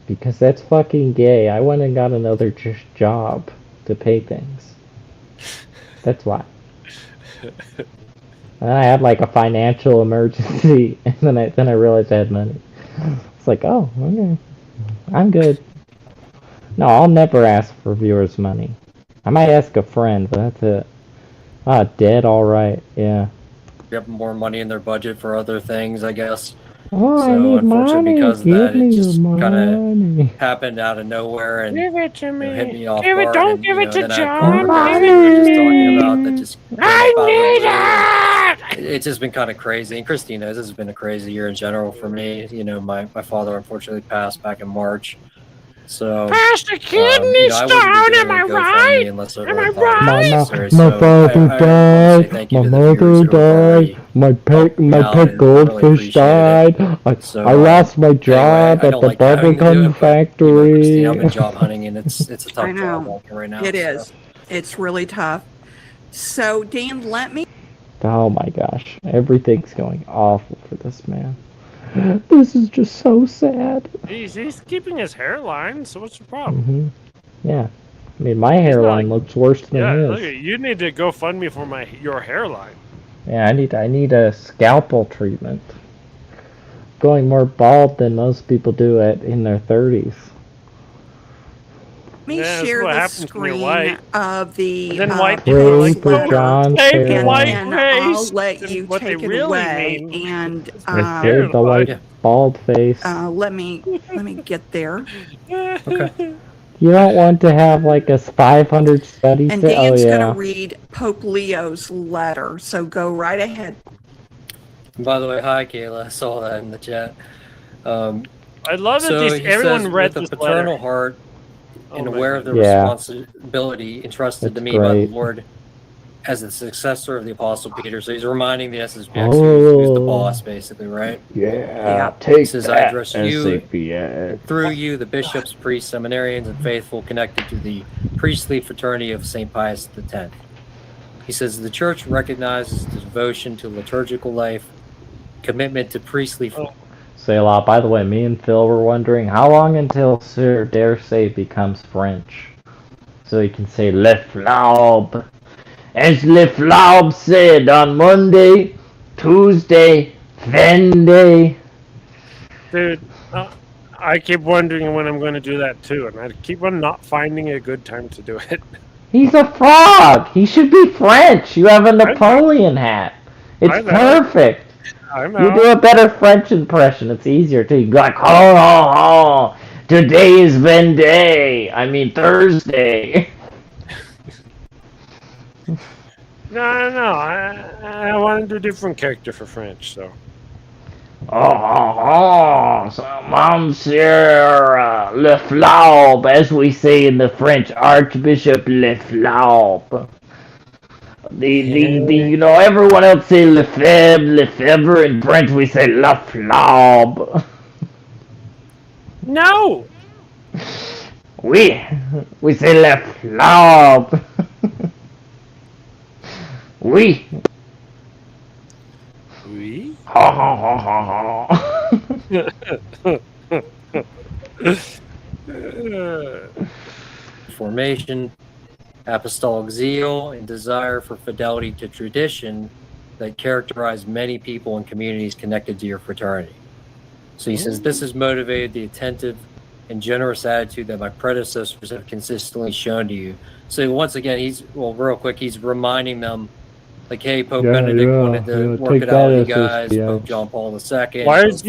Because that's fucking gay. I went and got another job to pay things. That's why. And I had like a financial emergency, and then I realized I had money. It's like, oh, okay, I'm good. No, I'll never ask for viewers' money. I might ask a friend, but that's it. Ah, dead, alright, yeah. Free up more money in their budget for other things, I guess. Oh, I So need unfortunately, money. because of Give that, me it your just kind money. of happened out of nowhere and Give it to me. hit me off Give it. guard. Don't and, give it to then I had John. Parker Give we were it just to talking me. about that just came I up out of need nowhere. it. It's just been kind of crazy. And Christina, this has been a crazy year in general for me. My father unfortunately passed back in March. So Pass the kidney I stone. wouldn't be doing Am I a GoFundMe right? unless I Am I really thought it was right? necessary. My So father I wanna say died. thank you My to the mother viewers who have already died. My pet out and really goldfish appreciate it. died. So, I lost my job I at don't the like having to do bubblegum it, but, factory. Christine, I've been job hunting and it's a I tough know. job walking right now. It so. is. It's really tough. So, Dan, let me. Oh my gosh, everything's going awful for this man. This is just so sad. He's keeping his hairline, so what's the problem? Yeah, I mean my hairline looks worse than Yeah, his. look at you need to GoFundMe for your hairline. Yeah, I need a scalpel treatment. Going more bald than most people do in their 30s. Let me Yeah, that's share what the happens when you're screen white. of the And then white Pray people are like, for "Oh, John's save the hairline." white and I'll race. let And you what they take it really away. mean And I saved the white bald face. let me get there. Okay. You don't want to have like a 500 study And set? Oh, Dan's going yeah. to read Pope Leo's letter, so go right ahead. By the way, hi Kayla. I saw that in the chat. I love that everyone read with this a paternal letter. heart and Oh my aware of the God. Yeah. responsibility entrusted to That's me by the great. Lord as the successor of the Apostle Peter. So he's reminding the SSPX who's the boss, basically, right? Yeah, He take says, that, I address you, SCPX. and through you, the bishops, priests, seminarians, and faithful connected to the priestly fraternity of St. Pius X. He says, the church recognizes the devotion to liturgical life, commitment to priestly... Selah, by the way, me and Phil were wondering how long until Sir Daresay becomes French. So he can say Layflobs. As Layflobs said on Monday, Tuesday, Wednesday. Dude, I keep wondering when I'm going to do that too, and I keep on not finding a good time to do it. He's a frog! He should be French! You have a Napoleon hat! It's perfect! I know. You do a better French impression, it's easier too. You go like, oh, today is Vendée! I mean Thursday! No. I want to do a different character for French, so. So Monsieur Layflobs, as we say in the French, Archbishop Layflobs. You know, everyone else say Lefebvre, in French we say Layflobs. No! We say Layflobs. Oui. Oui? Ha ha ha ha ha. Formation, apostolic zeal, and desire for fidelity to tradition that characterize many people and communities connected to your fraternity. So he says, this has motivated the attentive and generous attitude that my predecessors have consistently shown to you. So once again, he's reminding them, like, hey, Pope Benedict wanted to work it out with you guys, Pope John Paul II. Why is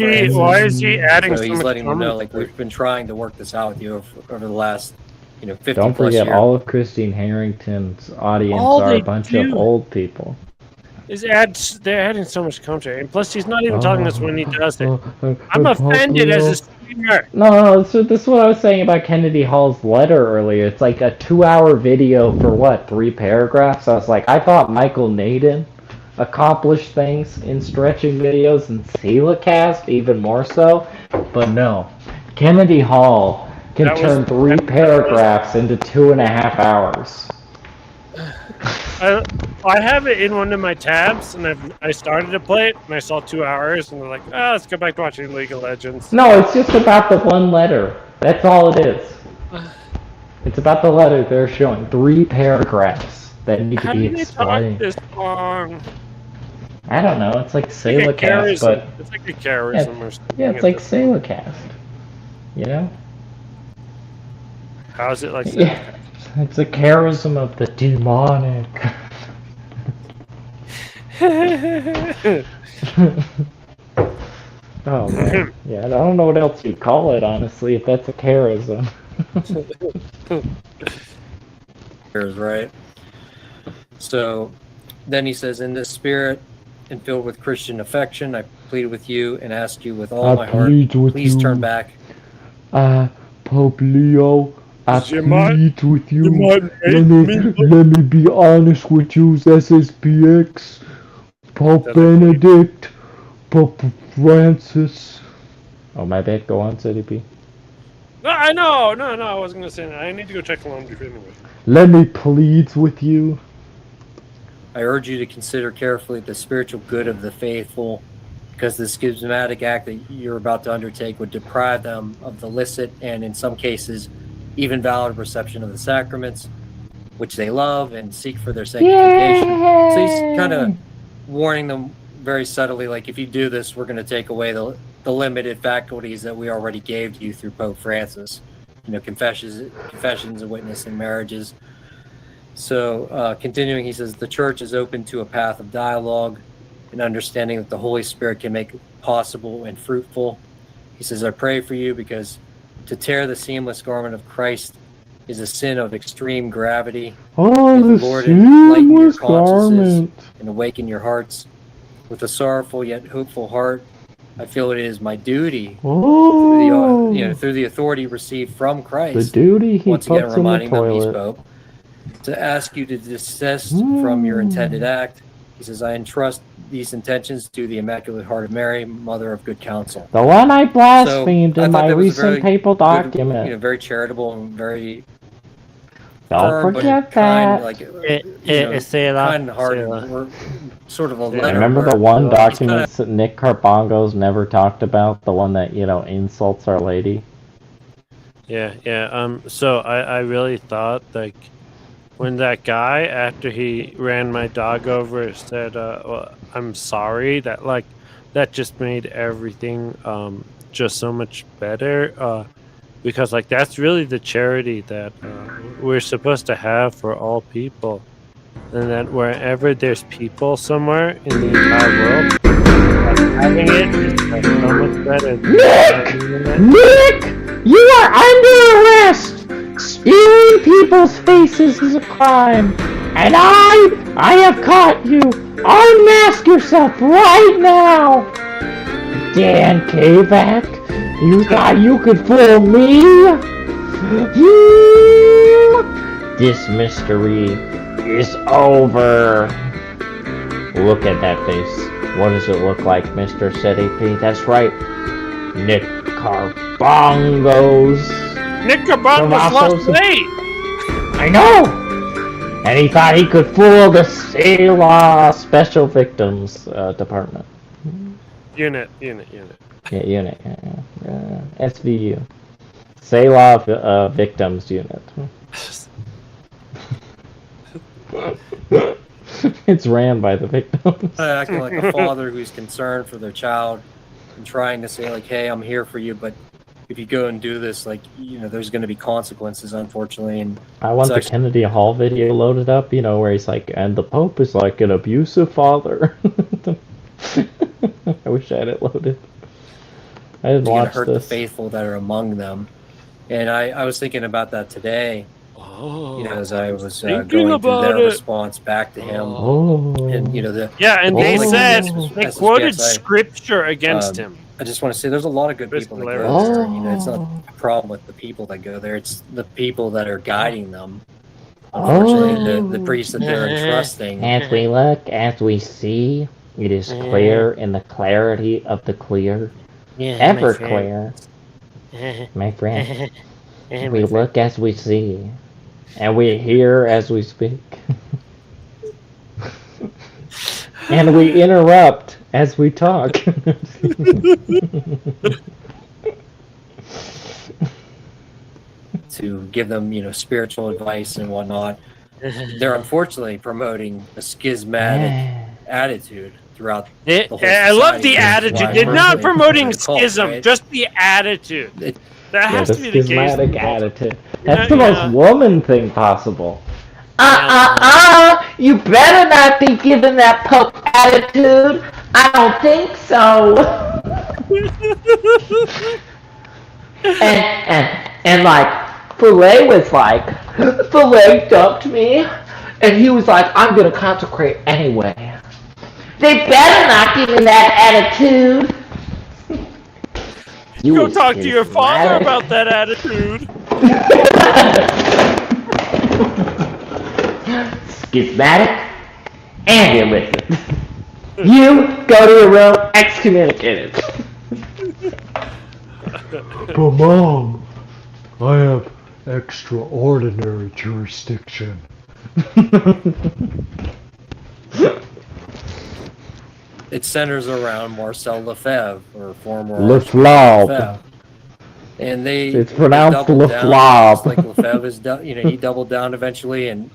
he adding so so he's much letting them know, commentary? like, we've been trying to work this out with you over the last, 50 Don't plus forget, years. all of Christine Harrington's audience All are they a bunch do of old people. They're adding so much commentary, and plus he's not even talking this when he does it. I'm Pope offended Leo. as a streamer. No, so this is what I was saying about Kennedy Hall's letter earlier. It's like a 2-hour video for what, 3 paragraphs? I was like, I thought Michael Naden accomplished things in stretching videos and Selahcast even more so, but no. Kennedy Hall can turn 3 paragraphs into 2.5 hours. I have it in one of my tabs, and I started to play it, and I saw 2 hours, and they're like, let's go back to watching League of Legends. No, it's just about the one letter. That's all it is. It's about the letter they're showing. 3 paragraphs that need to be explained. This long? I don't know. It's like Selahcast, but it's like a charism or something. yeah, it's like Selahcast. You know? How's it like? Yeah, it's a charism of the demonic. Oh man, yeah, I don't know what else you'd call it, honestly, if that's a charism. Right. So then he says, in this spirit and filled with Christian affection, I plead with you and ask you with all my heart, please turn back. Pope Leo, I plead with you. Let me be honest with you, SSPX. Pope Benedict, Pope Francis. Oh, my bad. Go on, CDP. No, I wasn't going to say that. I need to go check the laundry anyway. Let me plead with you. I urge you to consider carefully the spiritual good of the faithful, because the schismatic act that you're about to undertake would deprive them of the licit and, in some cases, even valid reception of the sacraments, which they love and seek for their sanctification. Yay! So he's kind of warning them very subtly, like, if you do this, we're going to take away the limited faculties that we already gave to you through Pope Francis. Confessions and witnessing marriages. So continuing, he says, the church is open to a path of dialogue and understanding that the Holy Spirit can make it possible and fruitful. He says, I pray for you because to tear the seamless garment of Christ is a sin of extreme gravity. Oh, May the Lord enlighten your seamless consciousness garment. and awaken your hearts. With a sorrowful yet hopeful heart, I feel it is my duty Oh, through the authority received from the Christ. duty he Once again, puts in the reminding them he's toilet. Pope, to ask you to desist from your intended act. He says, I entrust these intentions to the Immaculate Heart of Mary, Mother of Good Counsel. The one I blasphemed So, I in thought my that was a recent very papal good, document. very charitable and very Don't firm, forget but kind, that. like Selah, kind-hearted, sort of a letter. Remember the where one he's document that Nick Carbongo's never talked about? The one that, insults Our Lady? Yeah. So I really thought, like, when that guy, after he ran my dog over, said, well, I'm sorry, that just made everything just so much better. Because, like, that's really the charity that we're supposed to have for all people. And that wherever there's people somewhere in the entire world, having it is like so much better. Nick! You are under arrest! Stealing people's faces is a crime. And I have caught you! Unmask yourself right now! Dan Kavak, you thought you could fool me? This mystery is over. Look at that face. What does it look like, Mr. CDP? That's right. Nick Carbongos. Nick Carbongos lost weight! I know! And he thought he could fool the Selah Special Victims Department. Unit. Yeah, unit. Yeah. SVU. Selah Victims Unit. It's ran by the victims. Acting like a father who's concerned for their child and trying to say, like, hey, I'm here for you, but if you go and do this, like, there's going to be consequences, unfortunately. And I want the Kennedy Hall video loaded up, where he's like, and the Pope is like an abusive father. I wish I had it loaded. I didn't watch hurt this. the faithful that are among them. And I was thinking about that today. As I was going through their response back to him. And they said they quoted scripture against him. I just want to say there's a lot of good people that go there. It's not a problem with the people that go there. It's the people that are guiding them. Unfortunately, the priests that they're entrusting. As we look, as we see, it is clear in the clarity of the clear. Ever clear. My friend. We look as we see. And we hear as we speak. And we interrupt as we talk. To give them, spiritual advice and whatnot. They're unfortunately promoting a schismatic attitude throughout the whole society. I love the attitude. They're not promoting schism, right? Just the attitude. That has to be the case. Schismatic attitude. That's the most woman thing possible. You better not be giving that Pope attitude. I don't think so. and like, Filet dumped me, and he was like, I'm gonna consecrate anyway. They better not give him that attitude. Go talk to your father about that attitude. Schismatic and illicit. You go to your room, excommunicated. But Mom, I have extraordinary jurisdiction. It centers around Marcel Lefebvre, or former Leflobs. And it's pronounced Leflobs. Like Lefebvre is, he doubled down eventually, and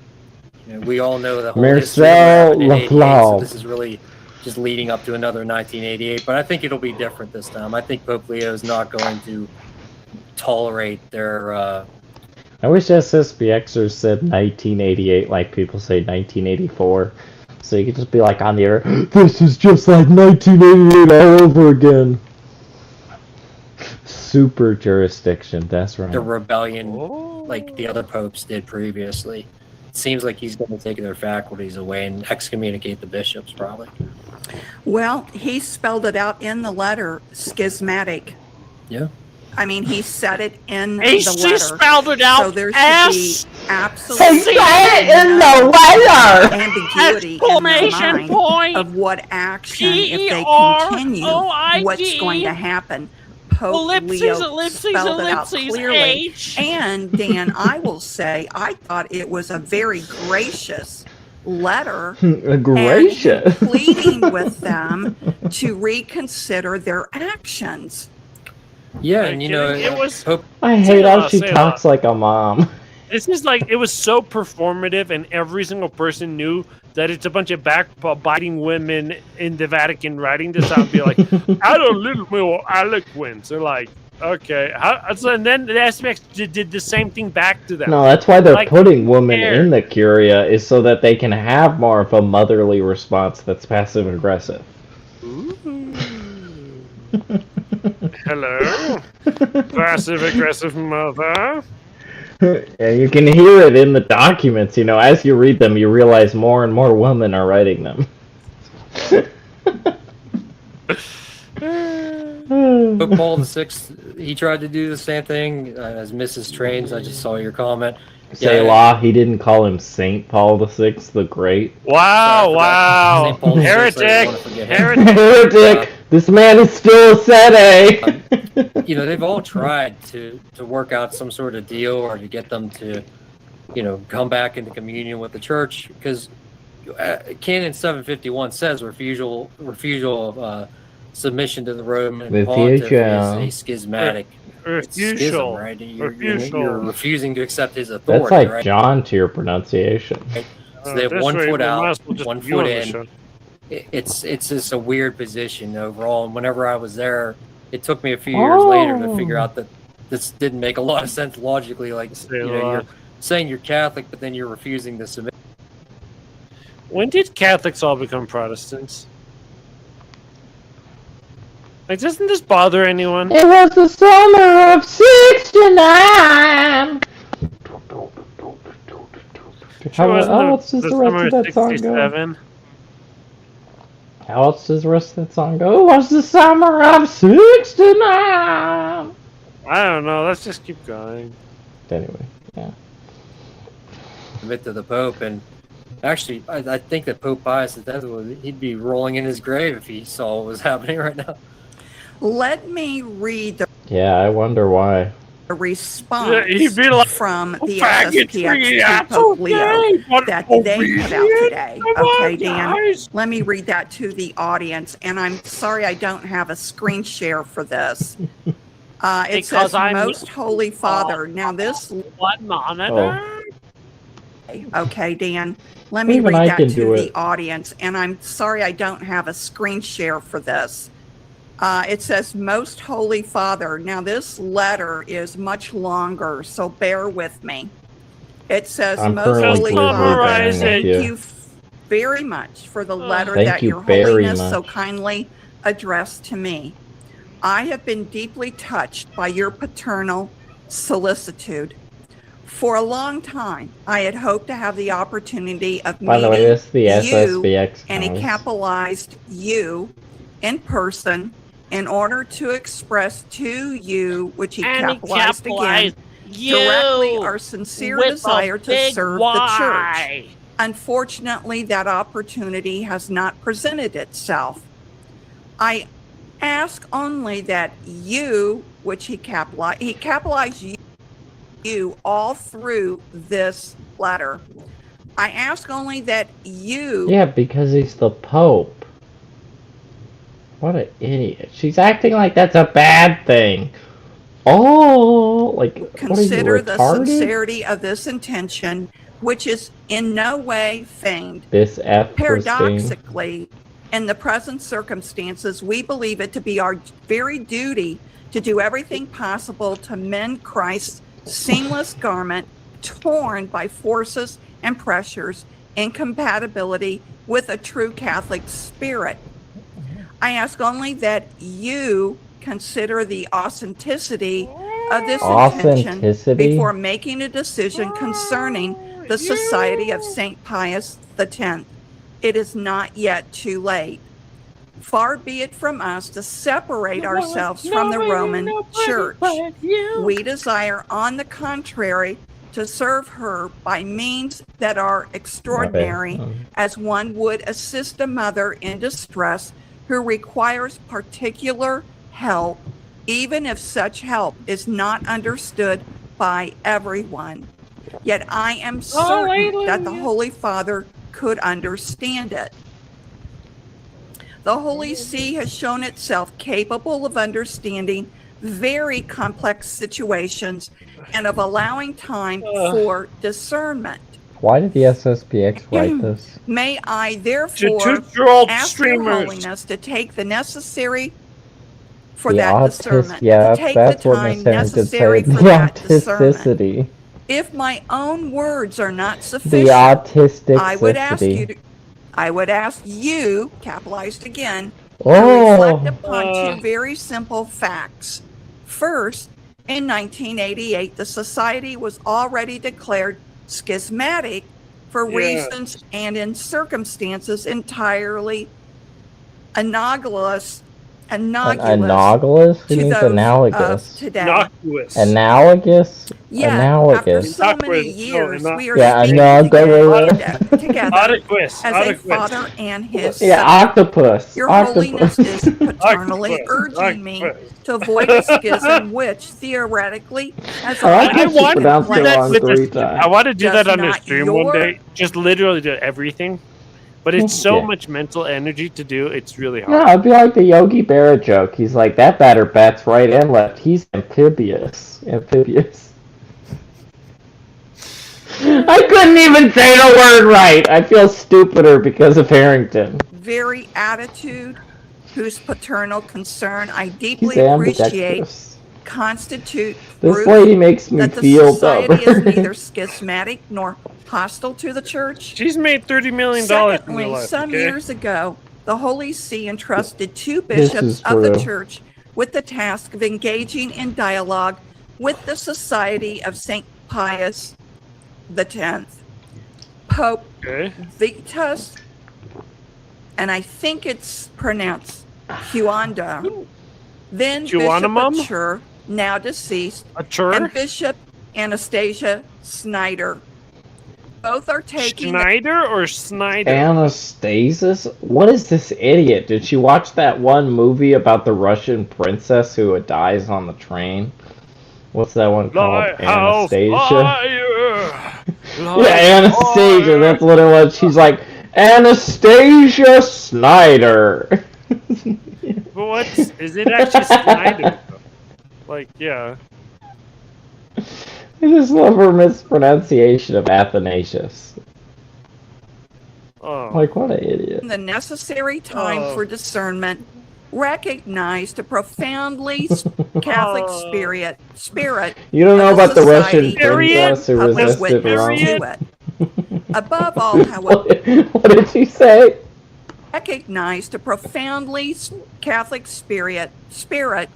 we all know the whole Marcel Leflobs. So this is really just leading up to another 1988. But I think it'll be different this time. I think Pope Leo is not going to tolerate their. I wish SSPXers said 1988 like people say 1984. So you could just be like on the air, this is just like 1988 all over again. super jurisdiction. That's right. the rebellion like the other popes did previously. It seems like he's going to take their faculties away and excommunicate the bishops, probably. Well, he spelled it out in the letter, schismatic. Yeah. I mean, he said it in He the letter. spelled it out So there should be absolutely He said it in no the letter. ambiguity in my Exclamation mind point. of what action, if they continue, P-E-R-O-I-D. what's going to happen. Pope Ellipses, Leo ellipses, spelled it out ellipses, clearly. H. And Dan, I will say, I thought it was a very gracious letter, Gracious. and pleading with them to reconsider their actions. Yeah, and you know, it was. I hate how she talks like a mom. This is like, it was so performative, and every single person knew that it's a bunch of backbiting women in the Vatican writing this out and be like, add a little more eloquence. They're like, okay. And then the SPX did the same thing back to them. No, that's why they're Like, putting women there. in the Curia, is so that they can have more of a motherly response that's passive aggressive. Hello? Passive aggressive mother? And you can hear it in the documents, you know, as you read them, you realize more and more women are writing them. Pope Paul VI, he tried to do the same thing as Mrs. Trains. I just saw your comment. Selah, he didn't call him Saint Paul VI the Great. Wow, wow. St. Paul VI, I Heretic! don't wanna forget him. Heretic! This man is still a sete! You know, they've all tried to work out some sort of deal or to get them to, you know, come back into communion with the church, because Canon 751 says refusal of submission to the Roman pontiff is a schismatic schism, right? You're refusing to accept his authority. That's like right? John to your pronunciation. Right? So they have This 1 way, foot we might out, as well just 1 be foot on the in. show. It's just a weird position overall. And whenever I was there, it took me a few years later to figure out that this didn't make a lot of sense logically. Like, you know, you're saying you're Catholic, but then you're refusing to submit. When did Catholics all become Protestants? Like, doesn't this bother anyone? It was the summer of '69! How else does the rest of that song go? How else does the rest of that song go? It was the summer of '69! I don't know. Let's just keep going. Anyway, yeah. Submit to the Pope, and actually, I think that Pope Pius X, he'd be rolling in his grave if he saw what was happening right now. Let me read the Yeah, I wonder why. response he'd be like, from the faggotry, SSPX to Pope Leo but that they put out obedient? today. Come on, Okay, Dan, guys. let me read that to the audience. And I'm sorry I don't have a screen share for this. It Because says, I'm- Most Holy Father. Now this... What monitor? Okay, Dan, let me Even read I that can to do the it. audience. And I'm sorry I don't have a screen share for this. It says, Most Holy Father. Now, this letter is much longer, so bear with me. It says, I'm Most currently Holy Father, Summarize thank it. you very much for the letter Thank that you Your very Holiness so much. kindly addressed to me. I have been deeply touched by your paternal solicitude. For a long time, I had hoped to have the opportunity of By the way, meeting this is the you, SSBX and he guys. capitalized you in person in order to express to you, which he And he capitalized capitalized again, you directly our sincere with a desire to big serve Y. the church. Unfortunately, that opportunity has not presented itself. I ask only that you, which he capitalized you all through this letter. I ask only that you... Yeah, because he's the Pope. What an idiot. She's acting like that's a bad thing. Oh, like, consider what the are you, retarded? sincerity of this intention, which is in no way feigned. This F for Sting. Paradoxically, in the present circumstances, we believe it to be our very duty to do everything possible to mend Christ's seamless garment torn by forces and pressures, incompatibility with a true Catholic spirit. I ask only that you consider the authenticity of this intention before making a decision concerning the Society of St. Pius X. It is not yet too late. Far be it from us to separate ourselves from the Roman Church. We desire, on the contrary, to serve her by means that are extraordinary, as one would assist a mother in distress who requires particular help, even if such help is not understood by everyone. Yet I am certain that the Holy Father could understand it. The Holy See has shown itself capable of understanding very complex situations and of allowing time for discernment. Why did the SSPX write this? May I therefore ask your Holiness to take the necessary for that discernment, to take the time necessary for that discernment. If my own words are not sufficient, I would ask you, capitalized again, to reflect upon two very simple facts. First, in 1988, the Society was already declared schismatic for reasons and in circumstances entirely analogous Analogous? Who means analogous? Analogous? Yeah, analogous. after so many years, we are analogous. together as a father and his son. Octopus. Your Holiness is paternally urging me to avoid a schism which, theoretically, has I want to do that on a stream one day. Just literally do everything. But it's so much mental energy to do, it's really hard. No, it'd be like the Yogi Berra joke. He's like, that batter bats right and left. He's amphibious. Amphibious. I couldn't even say the word right. I feel stupider because of Harrington. Very attitude, whose paternal concern I deeply appreciate, constitute this lady makes me feel the Society is neither schismatic nor hostile to the Church. She's made $30 million Secondly, in her life, some years ago, the Holy See entrusted two bishops of the Church with the task of engaging in dialogue with the Society of St. Pius X. Pope Victus, and I think it's pronounced Huanda, then Bishop Achur, now deceased, and Bishop Anastasia Snyder. Both are taking Schneider or Snyder? Anastasis? What is this idiot? Did she watch that one movie about the Russian princess who dies on the train? What's that one called? Anastasia? Yeah, Anastasia, that's what it was. She's like, Anastasia Snyder. But what is it actually Snyder? Like, yeah. I just love her mispronunciation of Athanasius. Oh. Like, what an idiot. The necessary time for discernment, recognize the profoundly Catholic spirit. You don't know about the Russian Society princess who public resisted witness Rome? to it. Above all, however, What did she say? recognize the profoundly Catholic spirit. Spirit?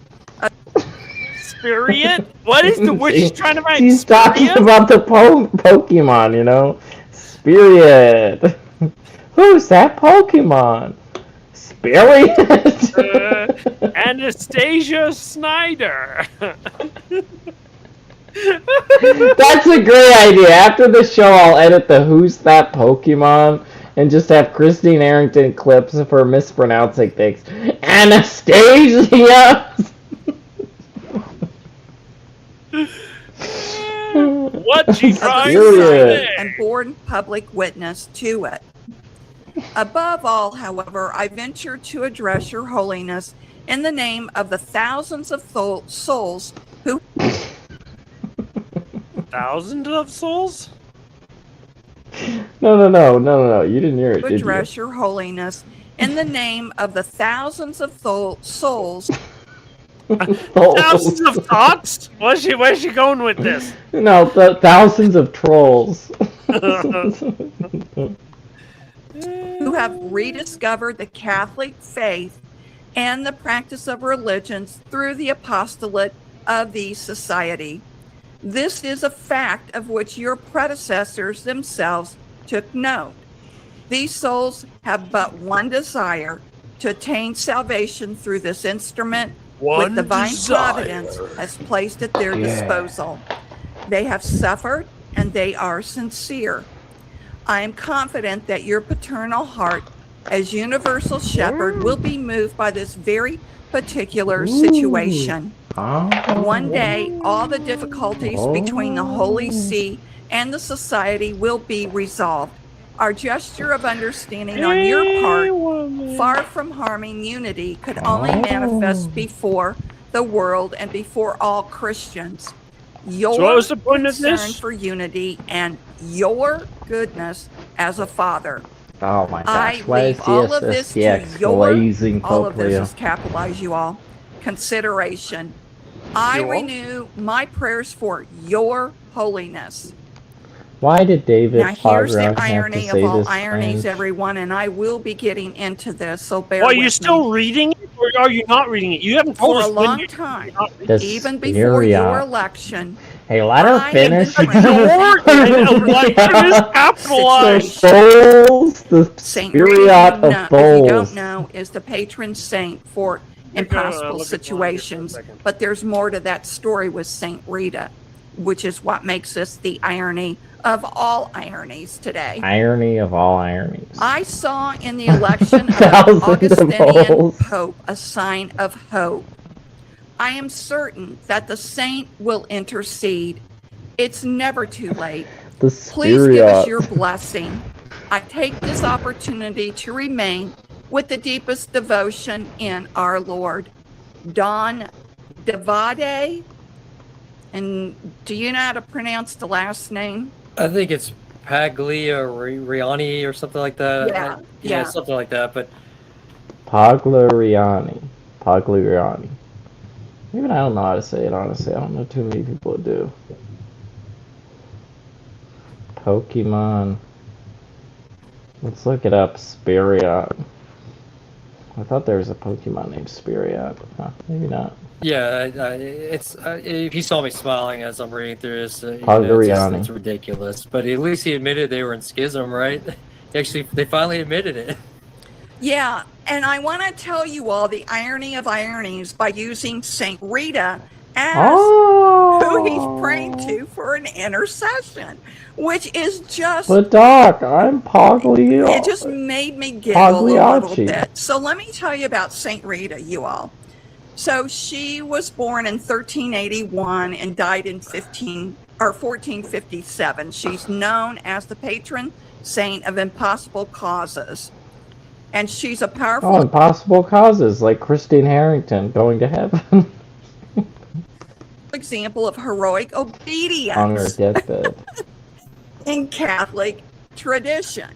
What is the word she's trying to write? She's talking about the Pokemon, you know? Spirit. Who's that Pokemon? Spirit? Anastasia Snyder. That's a great idea. After the show, I'll edit the Who's That Pokemon and just have Christine Arrington clips of her mispronouncing things. Anastasia! What she trying to to say? say? And born public witness to it. Above all, however, I venture to address your Holiness in the name of the thousands of souls who... Thousands of souls? No. You didn't hear it, did you? Address your Holiness in the name of the thousands of souls... Thousands of thoughts? Where's she going with this? No, the thousands of trolls. who have rediscovered the Catholic faith and the practice of religions through the apostolate of the society. This is a fact of which your predecessors themselves took note. These souls have but one desire, to attain salvation through this instrument with divine providence has placed at their disposal. They have suffered and they are sincere. I am confident that your paternal heart as universal shepherd will be moved by this very particular situation. One day, all the difficulties between the Holy See and the society will be resolved. Our gesture of understanding on your part, far from harming unity, could only manifest before the world and before all Christians. Your So what was the point of concern this? for unity and your goodness as a father. Oh my I gosh, why is leave all of this to DSSTX your, glazing all Pope of this Leo? is capitalized, you all, consideration. I renew my prayers for your holiness. Why did David Now here's the Pogrom have to irony say of all this? ironies, Friends? everyone, and I will be getting into this, so bear Well, are with you still me. reading it, or are you not reading it? You haven't told For us a when long you- time, The even before your Spiriot. election, Hey, let her I have finish. been praying An election is capitalized. The bowls, the Saint Rita, Spiriot you of know, if you bowls. don't know, is the patron saint for impossible look at situations. But there's more to that story with Saint Rita, which is what makes this the irony of all ironies today. Irony of all ironies. I saw in the election of Thousand Augustinian bowls. Pope a sign of hope. I am certain that the saint will intercede. It's never too late. The Please give us Spiriot. your blessing. I take this opportunity to remain with the deepest devotion in our Lord. Don Devade. And do you know how to pronounce the last name? I think it's Pagliariani or something like that. Yeah, Yeah, yeah. something like that. But Pagliariani. Pagliariani. Even I don't know how to say it, honestly. I don't know too many people that do. Pokemon. Let's look it up. Spiriot. I thought there was a Pokemon named Spiriot. Huh, maybe not. yeah, it's if you saw me smiling as I'm reading through this, you know, Pagliariani. it's ridiculous. But at least he admitted they were in schism, right? Actually, they finally admitted it. Yeah, and I want to tell you all the irony of ironies by using Saint Rita as who he's praying to for an intercession, which is just, But Doc, I'm Paglio. it just made me giggle a little Pagliacci. bit. So let me tell you about Saint Rita, you all. So she was born in 1381 and died in 1457. She's known as the patron saint of impossible causes. And she's a powerful Oh, impossible causes like Christine Harrington going to heaven example of heroic on her obedience deathbed. in Catholic tradition.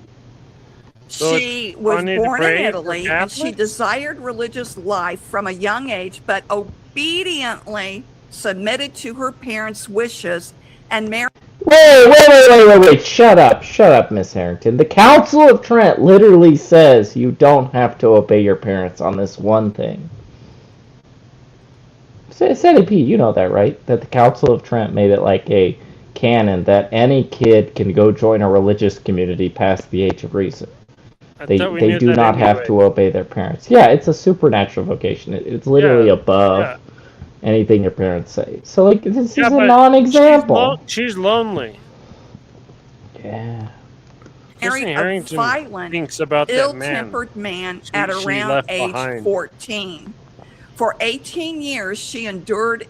So She was funny to born in pray for Italy and she Catholics? desired religious life from a young age, but obediently submitted to her parents' wishes and married. Wait. Shut up, Miss Harrington. The Council of Trent literally says you don't have to obey your parents on this one thing. Sandy P, you know that, right? That the Council of Trent made it like a canon that any kid can go join a religious community past the age of reason. They knew do that not have anyway. to obey their parents. Yeah, it's a supernatural vocation. It's literally Yeah, above yeah. anything your parents say. So, like, this Yeah, is a but non-example. She's lonely. Yeah. Christine a Harrington violent, thinks about that man. ill-tempered man She at around left age behind. 14. For 18 years, she endured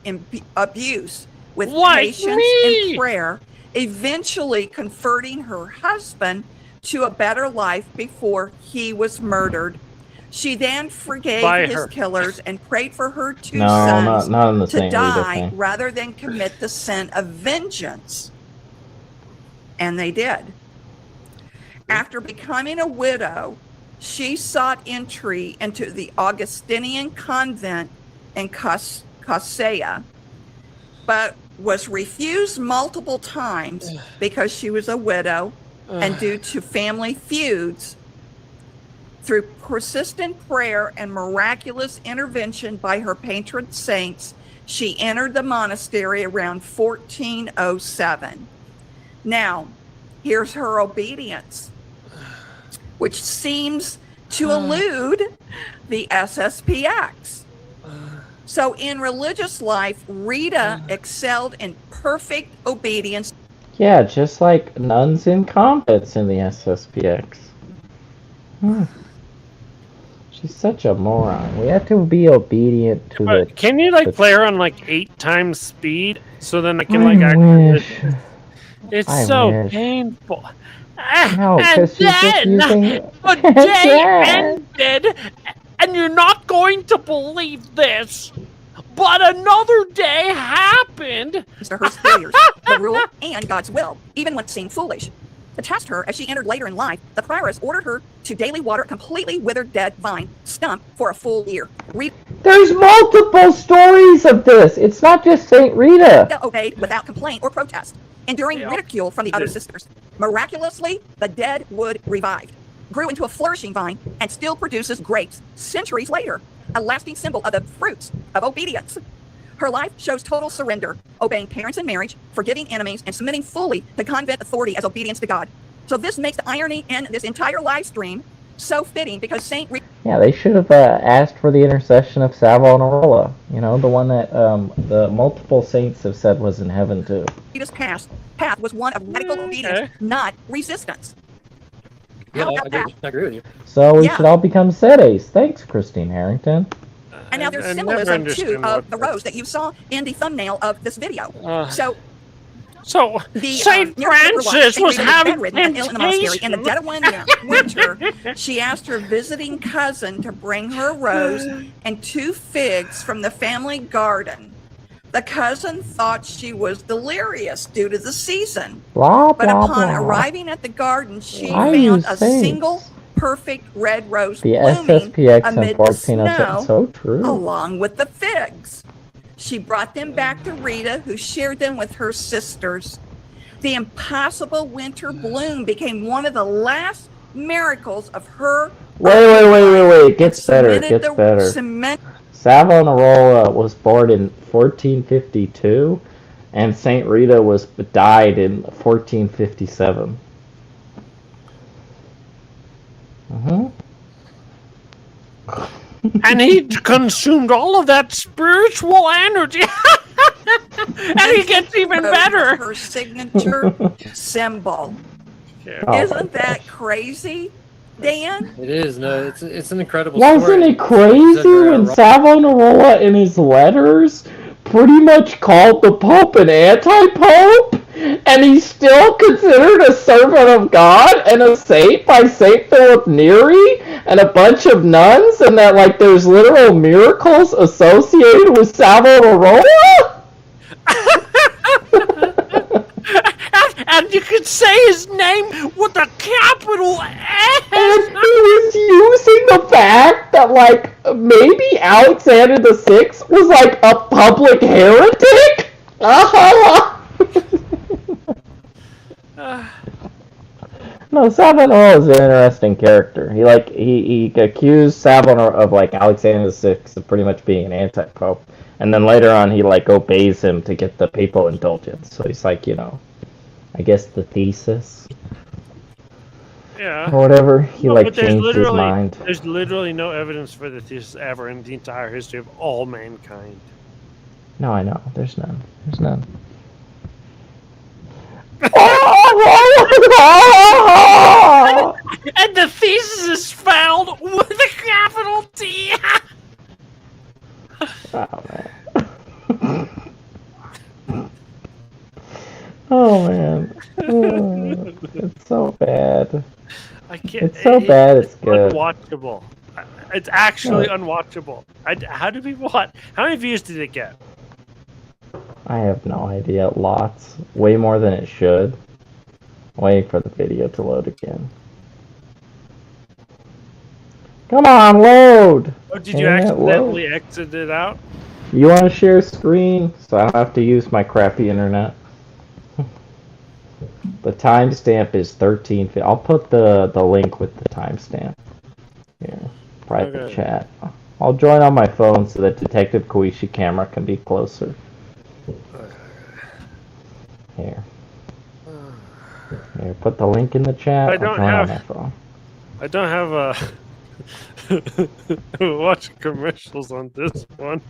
abuse with Like patience me! and prayer, eventually converting her husband to a better life before he was murdered. She then forgave By his her. killers and prayed for her two No, sons not in the to Saint Rita die thing. rather than commit the sin of vengeance. And they did. After becoming a widow, she sought entry into the Augustinian convent in Casea, but was refused multiple times because she was a widow and due to family feuds. Through persistent prayer and miraculous intervention by her patron saints, she entered the monastery around 1407. Now, here's her obedience, which seems to elude the SSPX. So in religious life, Rita excelled in perfect obedience. Yeah, just like nuns in convents in the SSPX. She's such a moron. We have to be obedient to the... Can you like play her on like 8 times speed so then I can like actually... It's I so wish. painful. No, because she's just using... The day ended, and you're not going to believe this, but another day happened. To her failures, the rule, and God's will, even when it seemed foolish. To test her as she entered later in life, the prioress ordered her to daily water a completely withered dead vine stump for a full year. There's multiple stories of this. It's not just Saint Rita. Obeyed without complaint or protest, enduring ridicule from the other sisters. Miraculously, the dead wood revived, grew into a flourishing vine, and still produces grapes centuries later, a lasting symbol of the fruits of obedience. Her life shows total surrender, obeying parents in marriage, forgiving enemies, and submitting fully to convent authority as obedience to God. So this makes the irony in this entire live stream so fitting because Saint Rita... Yeah, they should have asked for the intercession of Savonarola. You know, the one that the multiple saints have said was in heaven too. Rita's path was one of radical obedience, not resistance. Yeah, I agree with you. So we should all become sedes. Thanks, Christine Harrington. And now there's symbolism too of the rose that you saw in the thumbnail of this video. So the Saint Francis was having ill in the monastery in the dead of winter. She asked her visiting cousin to bring her rose and 2 figs from the family garden. The cousin thought she was delirious due to the season. Blah, But blah, upon blah. arriving at the garden, she Why found you a saints? single perfect red rose The blooming SSPX in amid the 1407. snow, So true. along with the figs. She brought them back to Rita, who shared them with her sisters. The impossible winter bloom became one of the last miracles of her. Wait. It gets better. It gets better. Savonarola was born in 1452, and Saint Rita died in 1457. and he consumed all of that spiritual energy. And he gets even better. Her signature symbol. Isn't that crazy, Dan? It is. No, it's an incredible Wasn't story. it crazy when Savonarola in his letters pretty much called the Pope an anti-Pope? And he's still considered a servant of God and a saint by Saint Philip Neri and a bunch of nuns, and that like there's literal miracles associated with Savonarola? And you could say his name with a capital S. And he was using the fact that, like, maybe Alexander VI was, like, a public heretic? No, Savonarola is an interesting character. He accused Savonarola of, like, Alexander VI of pretty much being an anti-pope. And then later on, he, like, obeys him to get the papal indulgence. So he's like, you know, I guess the thesis. Yeah. Or whatever. He No, like but there's changed his literally- mind. There's literally no evidence for the thesis ever in the entire history of all mankind. No, I know. There's none. There's none. And the thesis is spelled with a capital T. Oh man. Oh man. Oh, it's so bad. I can't. It's so bad. It's good. Unwatchable. It's actually No. unwatchable. How do people watch? How many views did it get? I have no idea. Lots. Way more than it should. Waiting for the video to load again. Come on, load! Oh, did you Damn it, accidentally load. exit it out? You want to share screen? So I don't have to use my crappy internet. The timestamp is 13. I'll put the link with the timestamp. Here, private Okay. chat. I'll join on my phone so that Detective Koichi camera can be closer. Here. Here, put the link in the chat. I I'll don't join on my have. phone. I don't have watch commercials on this one.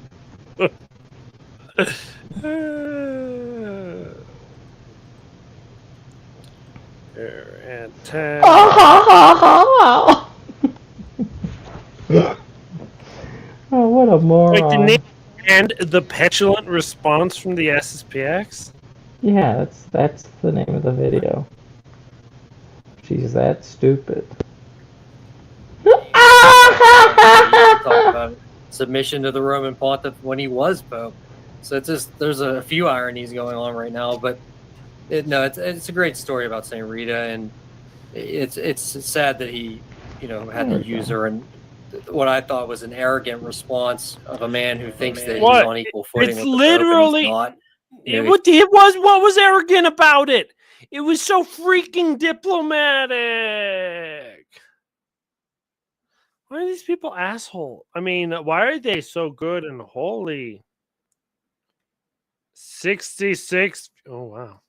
Here, and tag. Oh, what a moron. Wait, the name and the petulant response from the SSPX? Yeah, that's the name of the video. She's that stupid. Talk about submission to the Roman Pontiff when he was Pope. So it's just there's a few ironies going on right now, but it's a great story about Saint Rita, and it's sad that he had to use her, and what I thought was an arrogant response of a man who thinks that he's on equal footing It's with the literally. Pope, and he's not. What was arrogant about it? It was so freaking diplomatic. Why are these people asshole? I mean, why are they so good and holy? 66. Oh, wow.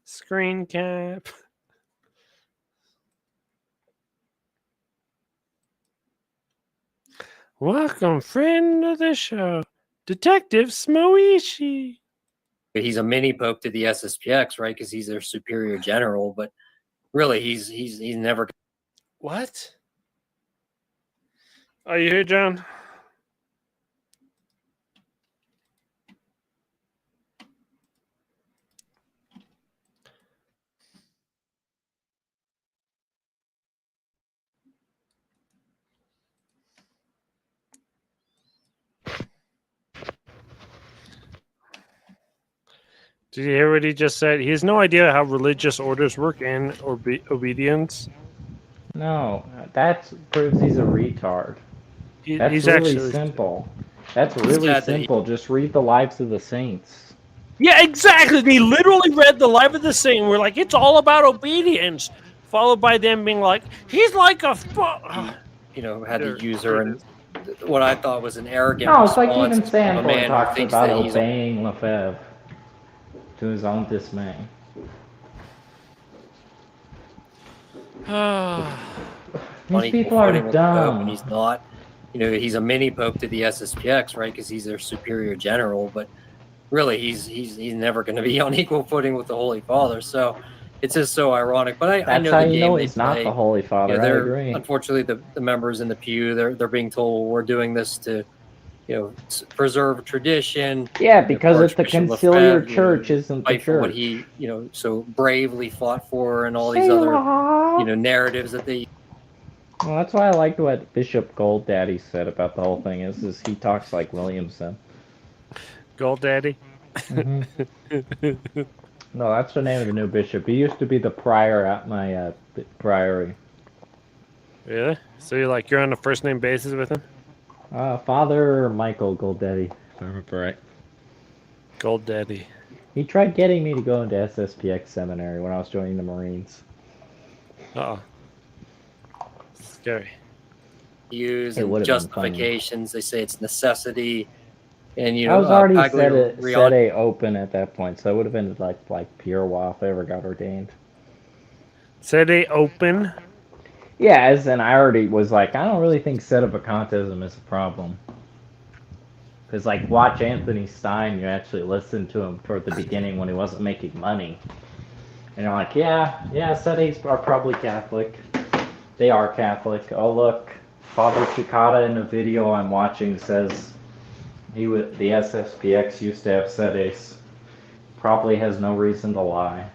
Screen cap. Welcome, friend of the show, Detective Smoishi. He's a mini Pope to the SSPX, right? Because he's their superior general, but really, he's never. What? Are you here, John? Did you hear what he just said? He has no idea how religious orders work in obedience. No, that proves he's a retard. That's He's really actually simple. That's really simple. Just read the lives of the saints. Yeah, exactly. They literally read the Life of the Saint. We're like, it's all about obedience. Followed by them being like, he's like a. Had to use her, and what I thought was an arrogant. No, it's like response even of a Sanford man who talks thinks about that he's obeying Lefebvre to his own dismay. These people are dumb. And he's not. He's a mini Pope to the SSPX, right? Because he's their superior general, but really, he's never going to be on equal footing with the Holy Father. So it's just so ironic. But I know how the you game know they he's not play. the Holy Father. I agree. Unfortunately, the members in the pew they're being told we're doing this to preserve tradition. Yeah, because it's the conciliar church, isn't the fight for what church. he so bravely fought for, and all these other narratives that they. Well, that's why I liked what Bishop Golddaddy said about the whole thing. Is he talks like Williamson. Golddaddy. Mm-hmm. No, that's the name of the new bishop. He used to be the prior at my priory. Really? So you're on a first name basis with him? Father Michael Golddaddy, if I remember right. Golddaddy. He tried getting me to go into SSPX seminary when I was joining the Marines. Uh-oh. Scary. Use and justifications. They say it's necessity, and I was already set a open at that point, so it would have been like Pierre if I ever got ordained. Set a open. Yeah, as in I already was like, I don't really think sedevacantism is a problem. Because watch Anthony Stein, you actually listen to him toward the beginning when he wasn't making money. And you're like, yeah, sedes are probably Catholic. They are Catholic. Oh, look, Father Cicada in a video I'm watching says the SSPX used to have sedes. Probably has no reason to lie.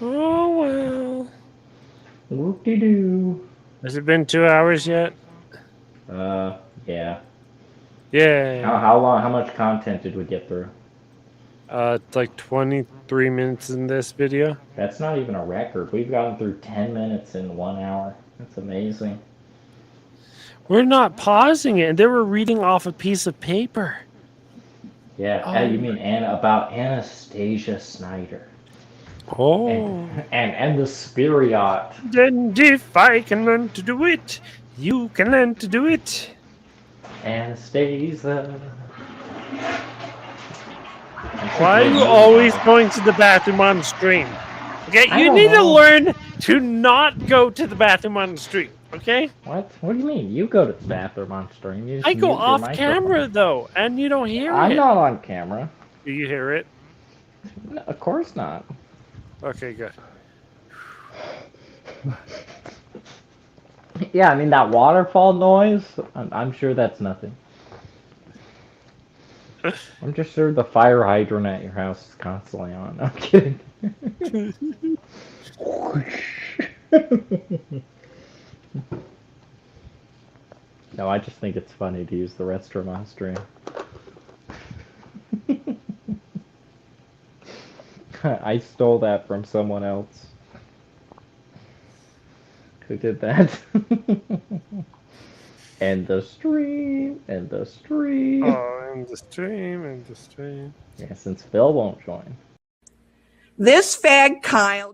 Oh, well. Whoop-de-doo. Has it been 2 hours yet? Yeah. Yeah. How long? How much content did we get through? It's like 23 minutes in this video. That's not even a record. We've gotten through 10 minutes in 1 hour. That's amazing. We're not pausing it, and they were reading off a piece of paper. Yeah, you mean about Anastasia Snyder. Oh. And the Spirit. And if I can learn to do it, you can learn to do it. Anastasia. Why are you always going to the bathroom on stream? Okay, I you don't need to know. learn to not go to the bathroom on stream, okay? What? What do you mean? You go to the bathroom on stream. You just I go mute your off microphone. camera, though, and you don't hear I'm it. not on camera. Do you hear it? No, of course not. Okay, good. Yeah, I mean, that waterfall noise, I'm sure that's nothing. I'm just sure the fire hydrant at your house is constantly on. I'm kidding. No, I just think it's funny to use the restroom on stream. I stole that from someone else. Who did that? And the stream, and the stream. Oh, and the stream, and the stream. Yeah, since Phil won't join. This fag Kyle